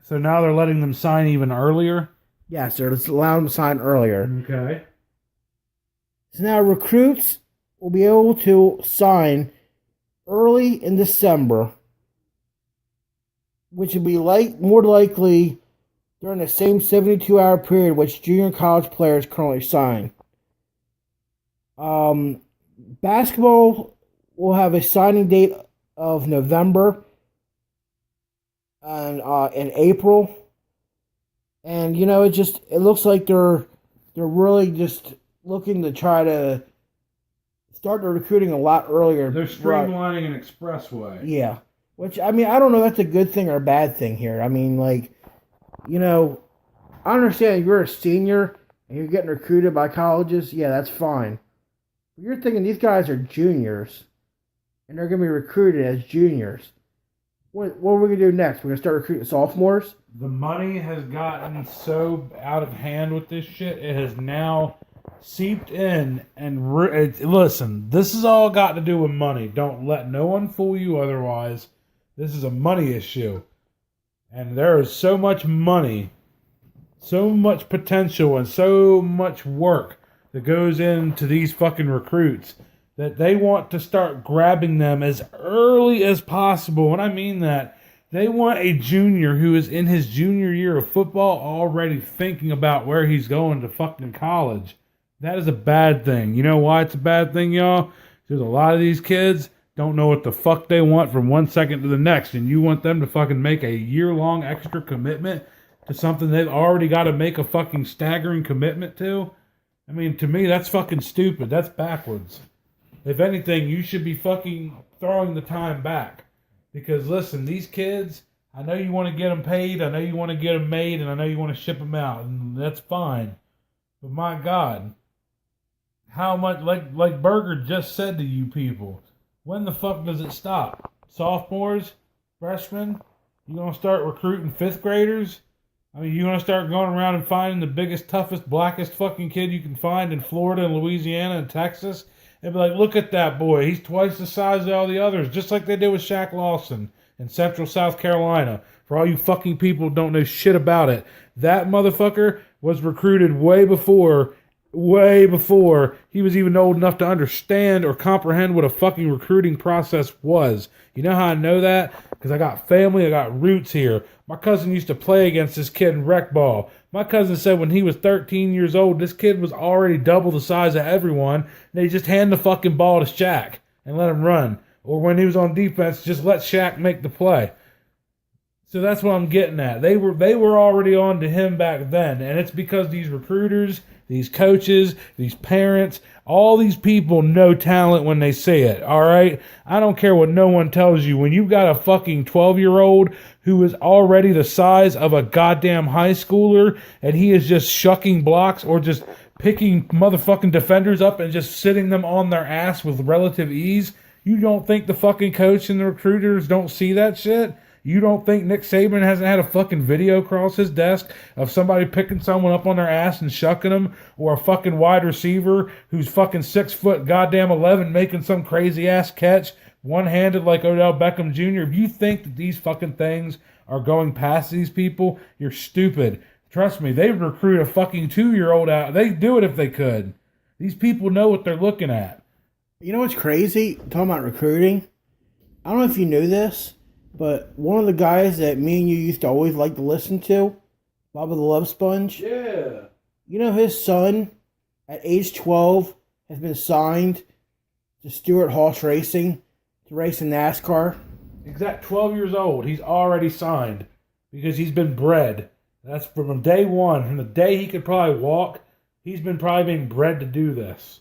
So now they're letting them sign even earlier? Yes, they're allowing them to sign earlier. Okay. So now recruits will be able to sign early in December, which would be more likely during the same 72-hour period which junior college players currently sign. Basketball will have a signing date of November and in April, and it looks like they're really just looking to try to start the recruiting a lot earlier. They're streamlining an expressway. Yeah, which I mean I don't know if that's a good thing or a bad thing here. I mean, I understand if you're a senior and you're getting recruited by colleges. Yeah, that's fine. But you're thinking these guys are juniors, and they're going to be recruited as juniors. What are we going to do next? We're going to start recruiting sophomores? The money has gotten so out of hand with this shit. It has now seeped in. And listen, this has all got to do with money. Don't let no one fool you otherwise. This is a money issue. And there is so much money, so much potential, and so much work that goes into these fucking recruits that they want to start grabbing them as early as possible. And I mean that. They want a junior who is in his junior year of football already thinking about where he's going to fucking college. That is a bad thing. You know why it's a bad thing, y'all? Because a lot of these kids don't know what the fuck they want from 1 second to the next, and you want them to fucking make a year-long extra commitment to something they've already got to make a fucking staggering commitment to? I mean, to me, that's fucking stupid. That's backwards. If anything, you should be fucking throwing the time back. Because, listen, these kids, I know you want to get them paid, I know you want to get them made, and I know you want to ship them out, and that's fine. But my God, how much, like Berger just said to you people, when the fuck does it stop? Sophomores? Freshmen? You gonna start recruiting 5th graders? I mean, you gonna start going around and finding the biggest, toughest, blackest fucking kid you can find in Florida and Louisiana and Texas? And be like, look at that boy. He's twice the size of all the others. Just like they did with Shaq Lawson in Central South Carolina. For all you fucking people who don't know shit about it. That motherfucker was recruited way before he was even old enough to understand or comprehend what a fucking recruiting process was. You know how I know that? Because I got family, I got roots here. My cousin used to play against this kid in rec ball. My cousin said when he was 13 years old, this kid was already double the size of everyone. And they just hand the fucking ball to Shaq and let him run. Or when he was on defense, just let Shaq make the play. So that's what I'm getting at. They were already on to him back then. And it's because these recruiters, these coaches, these parents, all these people know talent when they see it, all right? I don't care what no one tells you. When you've got a fucking 12-year-old who is already the size of a goddamn high schooler and he is just shucking blocks or just picking motherfucking defenders up and just sitting them on their ass with relative ease, you don't think the fucking coach and the recruiters don't see that shit? You don't think Nick Saban hasn't had a fucking video across his desk of somebody picking someone up on their ass and shucking them, or a fucking wide receiver who's fucking 6 foot goddamn 11 making some crazy ass catch one-handed like Odell Beckham Jr.? If you think that these fucking things are going past these people, you're stupid. Trust me, they recruit a fucking 2-year-old out. They do it if they could. These people know what they're looking at. You know what's crazy? Talking about recruiting. I don't know if you knew this, but one of the guys that me and you used to always like to listen to, Bubba the Love Sponge. Yeah. You know his son, at age 12, has been signed to Stewart Haas Racing to race in NASCAR. Exact 12 years old. He's already signed because he's been bred. That's from day one. From the day he could probably walk, he's been probably being bred to do this.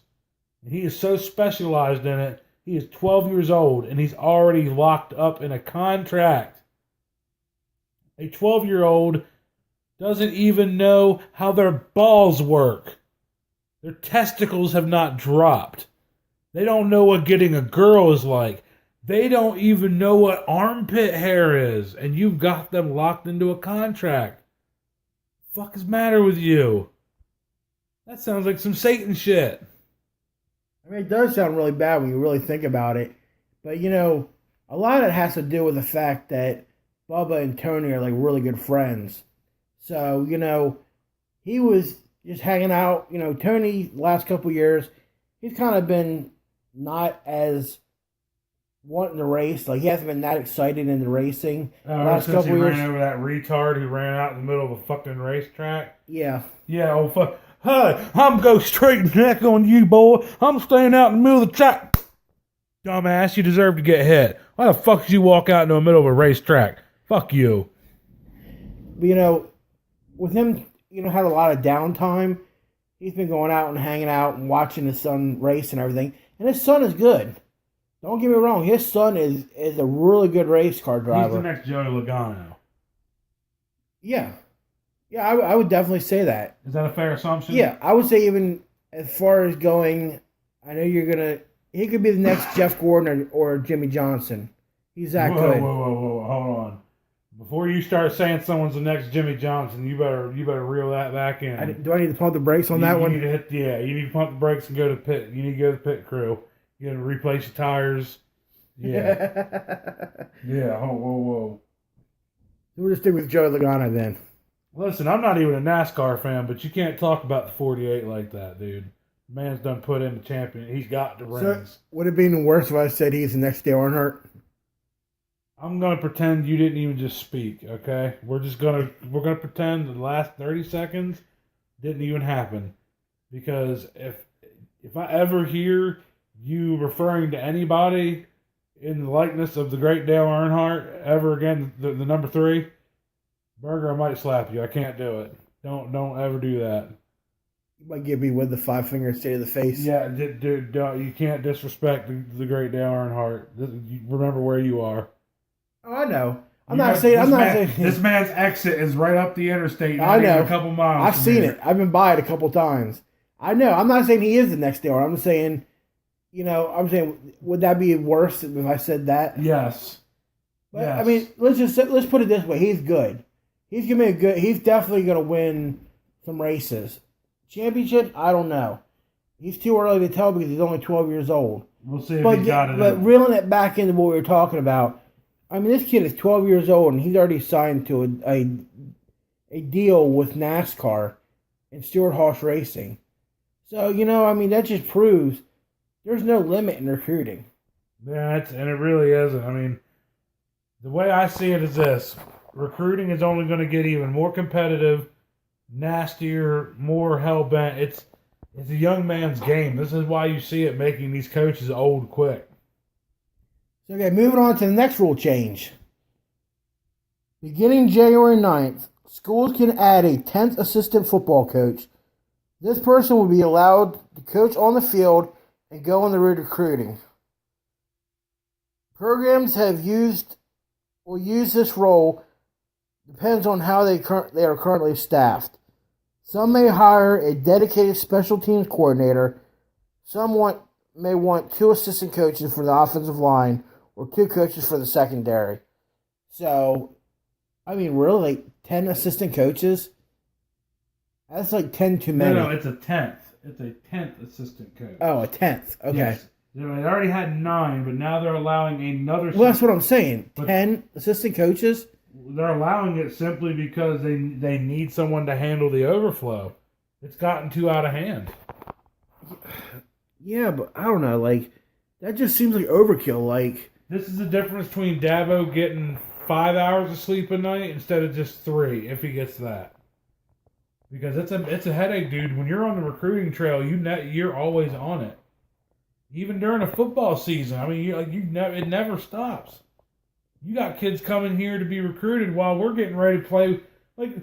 And he is so specialized in it. He is 12 years old, and he's already locked up in a contract. A 12-year-old doesn't even know how their balls work. Their testicles have not dropped. They don't know what getting a girl is like. They don't even know what armpit hair is, and you've got them locked into a contract. Fuck is the matter with you? That sounds like some Satan shit. I mean, it does sound really bad when you really think about it. But, you know, a lot of it has to do with the fact that Bubba and Tony are, like, really good friends. So, you know, he was just hanging out. You know, Tony, last couple years, he's kind of been not as wanting to race. Like, he hasn't been that excited in the racing last since couple he years. ran over that retard who ran out in the middle of a fucking racetrack. Yeah. Yeah, oh fuck. Hey, I'm go straight neck on you, boy. I'm staying out in the middle of the track. Dumbass, you deserve to get hit. Why the fuck did you walk out in the middle of a racetrack? Fuck you. But, you know, with him, you know, had a lot of downtime. He's been going out and hanging out and watching his son race and everything. And his son is good. Don't get me wrong. His son is a really good race car driver. He's the next Joey Logano. Yeah. Yeah, I would definitely say that. Is that a fair assumption? Yeah, I would say even as far as going, I know you're gonna. He could be the next Jeff Gordon or Jimmy Johnson. He's that Whoa, good. whoa, hold on. Before you start saying someone's the next Jimmy Johnson, you better reel that back in. Do I need to pump the brakes on that you one? Need to hit, you need to pump the brakes and go to the pit. You need to go to the pit crew. You got to replace your tires. Yeah. Yeah. Whoa. We'll just stick with Joe Logano then. Listen, I'm not even a NASCAR fan, but you can't talk about the 48 like that, dude. The man's done put in the champion. He's got the rings. So, would it be even worse if I said he's the next Dale Earnhardt? I'm gonna pretend you didn't even just speak, okay? We're gonna pretend the last 30 seconds didn't even happen. Because if I ever hear you referring to anybody in the likeness of the great Dale Earnhardt ever again, the number 3, Burger, I might slap you. I can't do it. Don't ever do that. You might give me with the 5 fingers to the face. Yeah, dude, you can't disrespect the great Dale Earnhardt. Remember where you are. Oh, I know. I'm not saying this man's exit is right up the interstate. I know. A couple miles. I've seen it. I've been by it a couple times. I know. I'm not saying he is the next Dale. I'm saying, would that be worse if I said that? Yes. But, yes. I mean, let's put it this way. He's good. He's definitely gonna win some races. Championship, I don't know. He's too early to tell because he's only 12 years old. We'll see if he got it. But reeling it back into what we were talking about, I mean, this kid is 12 years old and he's already signed to a deal with NASCAR and Stewart-Haas Racing. So, that just proves there's no limit in recruiting. Yeah, and it really isn't. I mean, the way I see it is this. Recruiting is only going to get even more competitive, nastier, more hell-bent. It's a young man's game. This is why you see it making these coaches old quick. So, okay, moving on to the next rule change. Beginning January 9th, schools can add a 10th assistant football coach. This person will be allowed to coach on the field and go on the road recruiting. Programs will use this role. Depends on how they are currently staffed. Some may hire a dedicated special teams coordinator. Some may want 2 assistant coaches for the offensive line or 2 coaches for the secondary. So, I mean, really, 10 assistant coaches? That's like 10 too many. No, it's a 10th. It's a 10th assistant coach. Oh, a 10th. Okay. Yes. They already had 9, but now they're allowing another. Well, that's what I'm saying. 10 assistant coaches? They're allowing it simply because they need someone to handle the overflow. It's gotten too out of hand. Yeah, but I don't know. Like, that just seems like overkill. Like, this is the difference between Dabo getting 5 hours of sleep a night instead of just 3, if he gets that. Because it's a headache, dude. When you're on the recruiting trail, you're always on it. Even during a football season, I mean, it never stops. You got kids coming here to be recruited while we're getting ready to play. Like,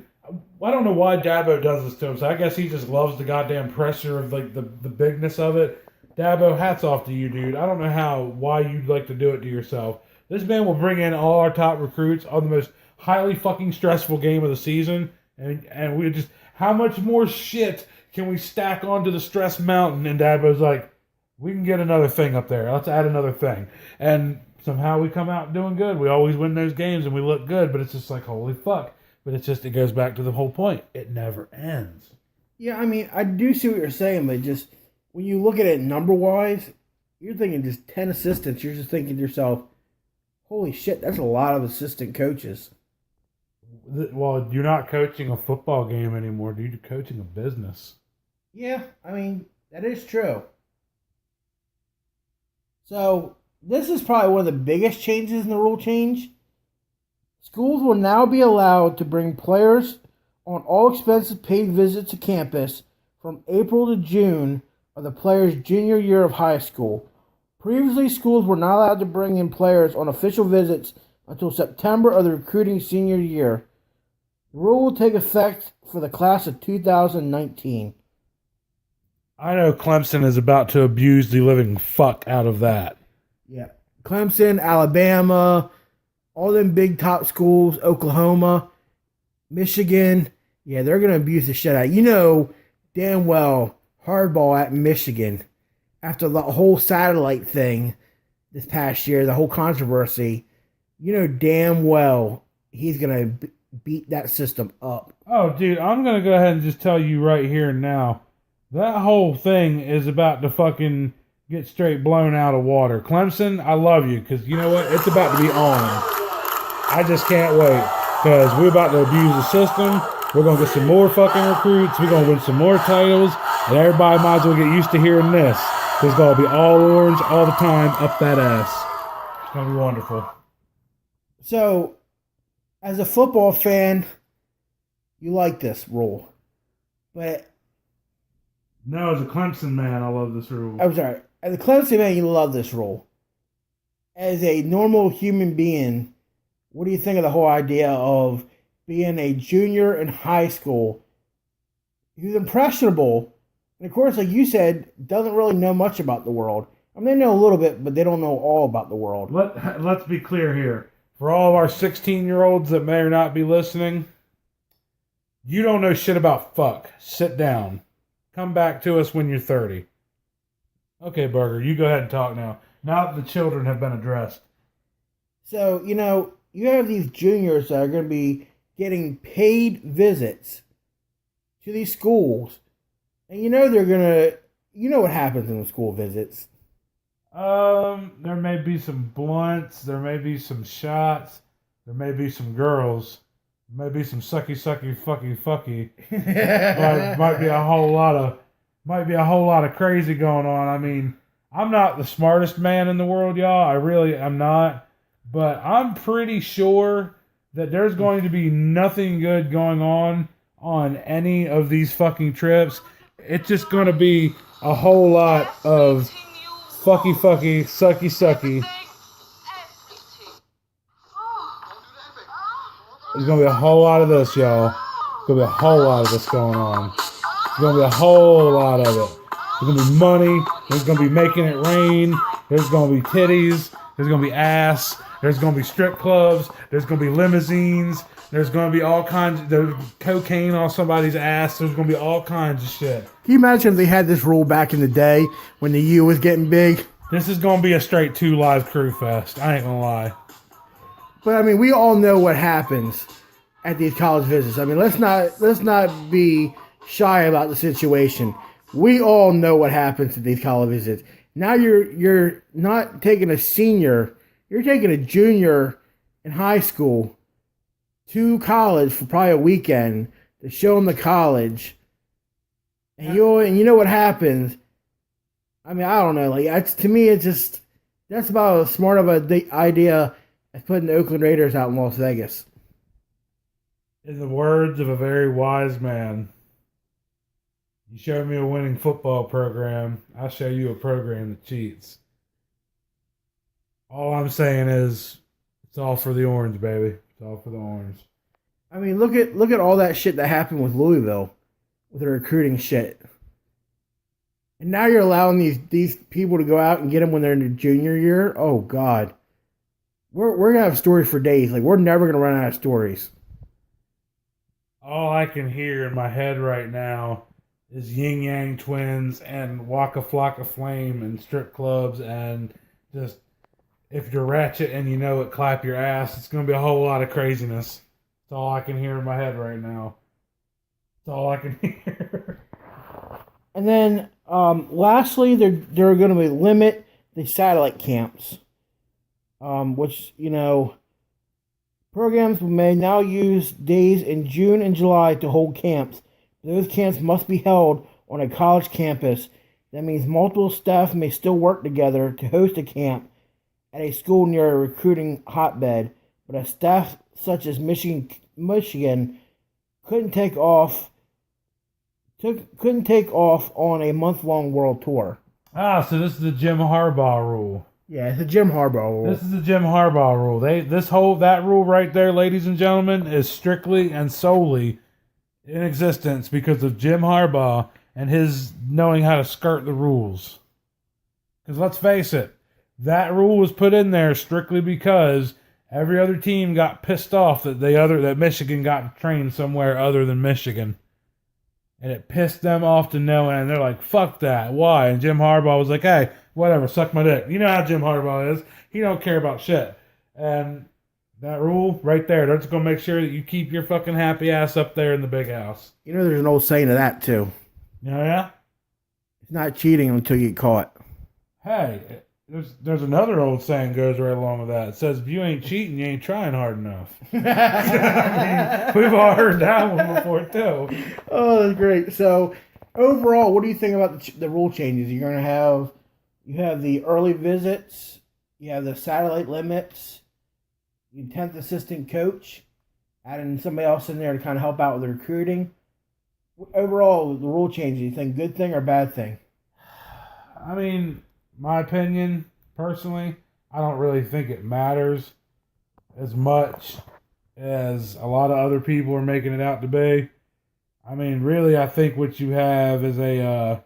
I don't know why Dabo does this to him. So I guess he just loves the goddamn pressure of like the bigness of it. Dabo, hats off to you, dude. I don't know why you'd like to do it to yourself. This man will bring in all our top recruits on the most highly fucking stressful game of the season, and we just, how much more shit can we stack onto the stress mountain? And Dabo's like, we can get another thing up there. Let's add another thing. And somehow we come out doing good. We always win those games and we look good, but it's just like, holy fuck. But it goes back to the whole point. It never ends. Yeah, I mean, I do see what you're saying, but just when you look at it number-wise, you're thinking just 10 assistants. You're just thinking to yourself, holy shit, that's a lot of assistant coaches. Well, you're not coaching a football game anymore, dude. You're coaching a business. Yeah, I mean, that is true. So, this is probably one of the biggest changes in the rule change. Schools will now be allowed to bring players on all expenses paid visits to campus from April to June of the player's junior year of high school. Previously, schools were not allowed to bring in players on official visits until September of the recruiting senior year. The rule will take effect for the class of 2019. I know Clemson is about to abuse the living fuck out of that. Yeah. Clemson, Alabama, all them big top schools, Oklahoma, Michigan, Yeah, they're going to abuse the shit out. You know damn well hardball at Michigan after the whole satellite thing this past year, the whole controversy. You know damn well he's going to beat that system up. Oh, dude, I'm going to go ahead and just tell you right here and now. That whole thing is about to fucking get straight blown out of water. Clemson, I love you because you know what? It's about to be on. I just can't wait because we're about to abuse the system. We're going to get some more fucking recruits. We're going to win some more titles. And everybody might as well get used to hearing this. It's going to be all orange all the time up that ass. It's going to be wonderful. So, as a football fan, you like this rule. But No, as a Clemson man, I love this rule. I'm sorry. As a Clemson man, you love this rule. As a normal human being, what do you think of the whole idea of being a junior in high school who's impressionable, and of course, like you said, doesn't really know much about the world? I mean, they know a little bit, but they don't know all about the world. Let's be clear here. For all of our 16-year-olds that may or not be listening, you don't know shit about fuck. Sit down. Come back to us when you're 30. Okay, Burger, you go ahead and talk now. Now that the children have been addressed. So, you know, you have these juniors that are going to be getting paid visits to these schools. And you know they're going to, you know what happens in the school visits. There may be some blunts, there may be some shots, there may be some girls, there may be some sucky, fucky. Might be a whole lot of crazy going on. I mean, I'm not the smartest man in the world, y'all. I really am not. But I'm pretty sure that there's going to be nothing good going on any of these fucking trips. It's just going to be a whole lot of fucky, sucky. There's going to be a whole lot of this, y'all. There's going to be a whole lot of this going on. There's going to be a whole lot of it. There's going to be money. There's going to be making it rain. There's going to be titties. There's going to be ass. There's going to be strip clubs. There's going to be limousines. There's going to be all kinds of cocaine on somebody's ass. There's going to be all kinds of shit. Can you imagine if they had this rule back in the day when the U was getting big? This is going to be a straight 2 Live Crew fest. I ain't going to lie. But I mean, we all know what happens at these college visits. I mean, let's not be shy about the situation. We all know what happens at these college visits. Now you're not taking a senior, you're taking a junior in high school to college for probably a weekend to show them the college. And you know what happens. I mean, I don't know. Like, to me, it's just, that's about as smart of an idea as putting the Oakland Raiders out in Las Vegas. In the words of a very wise man, you show me a winning football program, I'll show you a program that cheats. All I'm saying is, it's all for the orange, baby. It's all for the orange. I mean, look at all that shit that happened with Louisville, with the recruiting shit. And now you're allowing these people to go out and get them when they're in their junior year. Oh God, we're gonna have stories for days. Like, we're never gonna run out of stories. All I can hear in my head right now is Yin Yang Twins and Waka Flocka Flame and strip clubs and just, if you're ratchet and you know it, clap your ass. It's going to be a whole lot of craziness. That's all I can hear in my head right now. That's all I can hear. And then, lastly, they're going to limit the satellite camps, which, you know, programs may now use days in June and July to hold camps. Those camps must be held on a college campus. That means multiple staff may still work together to host a camp at a school near a recruiting hotbed, but a staff such as Michigan couldn't take off on a month-long world tour. Ah, so this is the Jim Harbaugh rule. Yeah, it's a Jim Harbaugh rule. This is the Jim Harbaugh rule. That rule right there, ladies and gentlemen, is strictly and solely in existence because of Jim Harbaugh and his knowing how to skirt the rules. Because let's face it, that rule was put in there strictly because Every other team got pissed off that Michigan got trained somewhere other than Michigan. And it pissed them off to no end. They're like, fuck that. Why? And Jim Harbaugh was like, hey, whatever, suck my dick. You know how Jim Harbaugh is. He don't care about shit. And that rule right there, they're just going to make sure that you keep your fucking happy ass up there in the big house. You know, there's an old saying of that, too. You know, yeah? It's not cheating until you get caught. Hey, there's another old saying goes right along with that. It says, if you ain't cheating, you ain't trying hard enough. I mean, we've all heard that one before, too. Oh, that's great. So, overall, what do you think about the rule changes? You're going to have the early visits, you have the satellite limits, the 10th assistant coach, adding somebody else in there to kind of help out with the recruiting. Overall, the rule changes, you think good thing or bad thing? I mean, my opinion, personally, I don't really think it matters as much as a lot of other people are making it out to be. I mean, really, I think what you have is I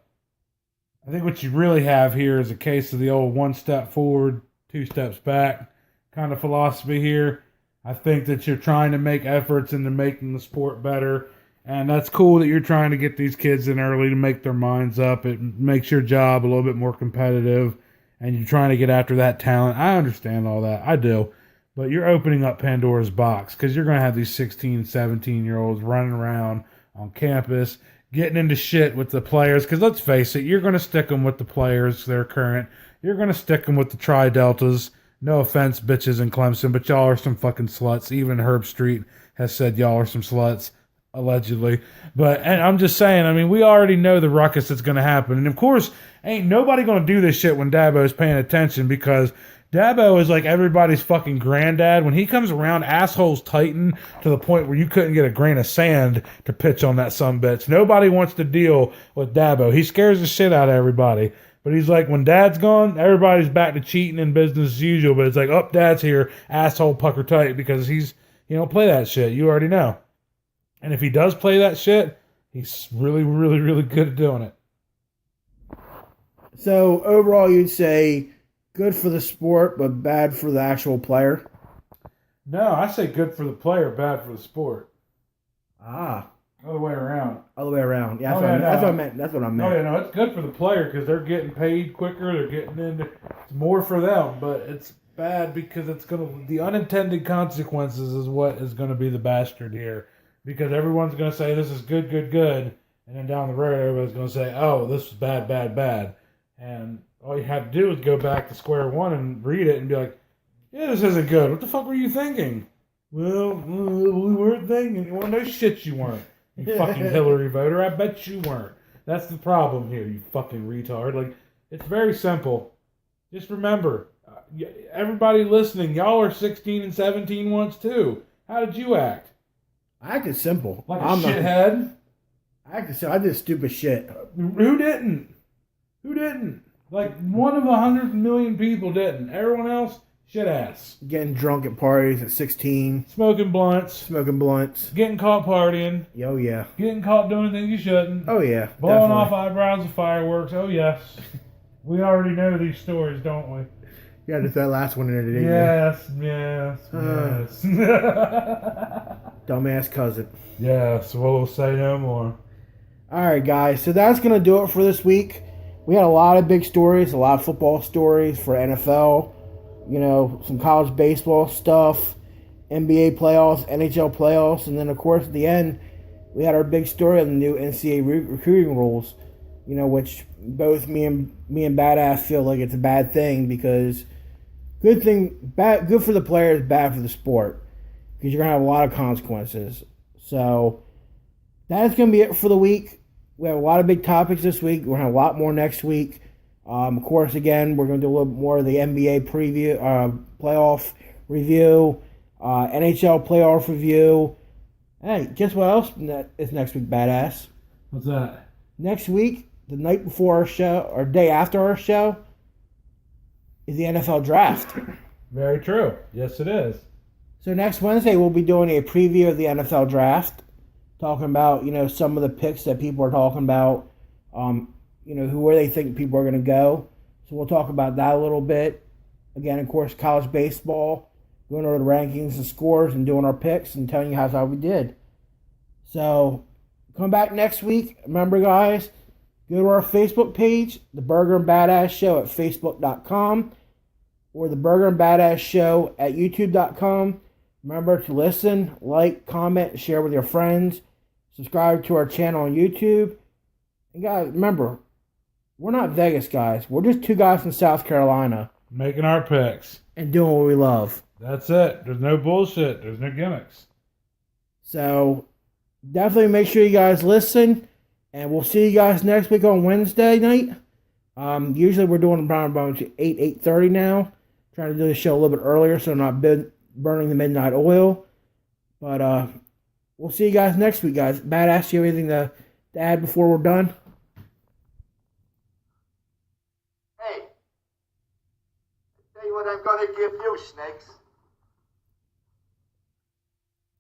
think what you really have here is a case of the old 1 step forward, 2 steps back kind of philosophy here. I think that you're trying to make efforts into making the sport better. And that's cool that you're trying to get these kids in early to make their minds up. It makes your job a little bit more competitive. And you're trying to get after that talent. I understand all that. I do. But you're opening up Pandora's box because you're going to have these 16, 17-year-olds running around on campus, getting into shit with the players. Because let's face it, you're going to stick them with the players that are current. You're going to stick them with the Tri-Deltas. No offense, bitches in Clemson, but y'all are some fucking sluts. Even Herb Street has said y'all are some sluts. Allegedly. And I'm just saying, I mean, we already know the ruckus that's going to happen. And of course, ain't nobody going to do this shit when Dabo's paying attention because Dabo is like everybody's fucking granddad. When he comes around, assholes tighten to the point where you couldn't get a grain of sand to pitch on that sumbitch. Nobody wants to deal with Dabo. He scares the shit out of everybody. But he's like, when Dad's gone, everybody's back to cheating and business as usual. But it's like, oh, Dad's here, asshole pucker tight, because he don't play that shit. You already know. And if he does play that shit, he's really, really, really good at doing it. So, overall, you'd say good for the sport, but bad for the actual player? No, I say good for the player, bad for the sport. Ah. Other way around. Other way around. Yeah, that's what I meant. That's what I meant. Oh, yeah, no, it's good for the player because they're getting paid quicker. They're getting into it's more for them, but it's bad because the unintended consequences is what is going to be the bastard here. Because everyone's going to say, this is good, good, good. And then down the road, everybody's going to say, oh, this is bad, bad, bad. And all you have to do is go back to square one and read it and be like, yeah, this isn't good. What the fuck were you thinking? Well, we weren't thinking. Well, no shit you weren't. You fucking Hillary voter. I bet you weren't. That's the problem here, you fucking retard. Like, it's very simple. Just remember, everybody listening, y'all are 16 and 17 once too. How did you act? I acted simple. Like a shithead? I acted simple. I did stupid shit. Who didn't? Like, one of 100 million people didn't. Everyone else, shit ass. Getting drunk at parties at 16. Smoking blunts. Getting caught partying. Oh, yeah. Getting caught doing things you shouldn't. Oh, yeah. Blowing off eyebrows with fireworks. Oh, yes. We already know these stories, don't we? Yeah, just that last one in there today. Yes. Dumbass cousin. Yes, we'll say no more. All right, guys. So that's going to do it for this week. We had a lot of big stories, a lot of football stories for NFL. You know, some college baseball stuff, NBA playoffs, NHL playoffs. And then, of course, at the end, we had our big story on the new NCAA recruiting rules. You know, which both me and Badass feel like it's a bad thing because good for the players, bad for the sport because you're gonna have a lot of consequences. So that's gonna be it for the week. We have a lot of big topics this week. We're gonna have a lot more next week. Of course, again, we're gonna do a little more of the NBA preview, playoff review, NHL playoff review. Hey, guess what else is next week, Badass? What's that? Next week, the night before our show, or day after our show, is the NFL draft. Very true. Yes, it is. So next Wednesday, we'll be doing a preview of the NFL draft, talking about, you know, some of the picks that people are talking about, you know, where they think people are going to go. So we'll talk about that a little bit. Again, of course, college baseball. going over the rankings and scores and doing our picks and telling you how we did. So, come back next week. Remember, guys, go to our Facebook page, The Burger and Badass Show at Facebook.com or The Burger and Badass Show at YouTube.com. Remember to listen, like, comment, share with your friends. Subscribe to our channel on YouTube. And guys, remember, we're not Vegas guys. We're just two guys from South Carolina. Making our picks. And doing what we love. That's it. There's no bullshit. There's no gimmicks. So, definitely make sure you guys listen. And we'll see you guys next week on Wednesday night. Usually we're doing around 8:30 now. Trying to do the show a little bit earlier so I'm not burning the midnight oil. But we'll see you guys next week, guys. Badass, you have anything to add before we're done? Hey, I tell you what I'm going to give you, Snakes.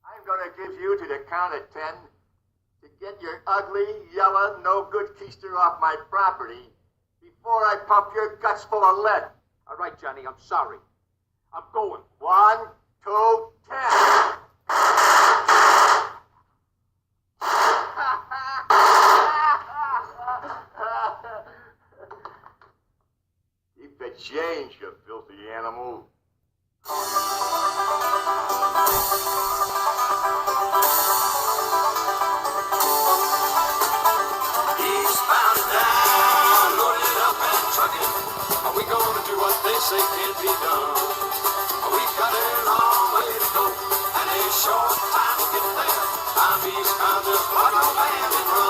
I'm going to give you to the count of 10 to get your ugly, yellow, no-good keister off my property before I pump your guts full of lead. All right, Johnny, I'm sorry. I'm going. 1, 2, 10. Keep the change, you filthy animal. Eastbound and down, loaded up and trucking. Are we gonna do what they say can't be done? We've got a long way to go, and a short time to get there. I'm eastbound, just plug your band and run.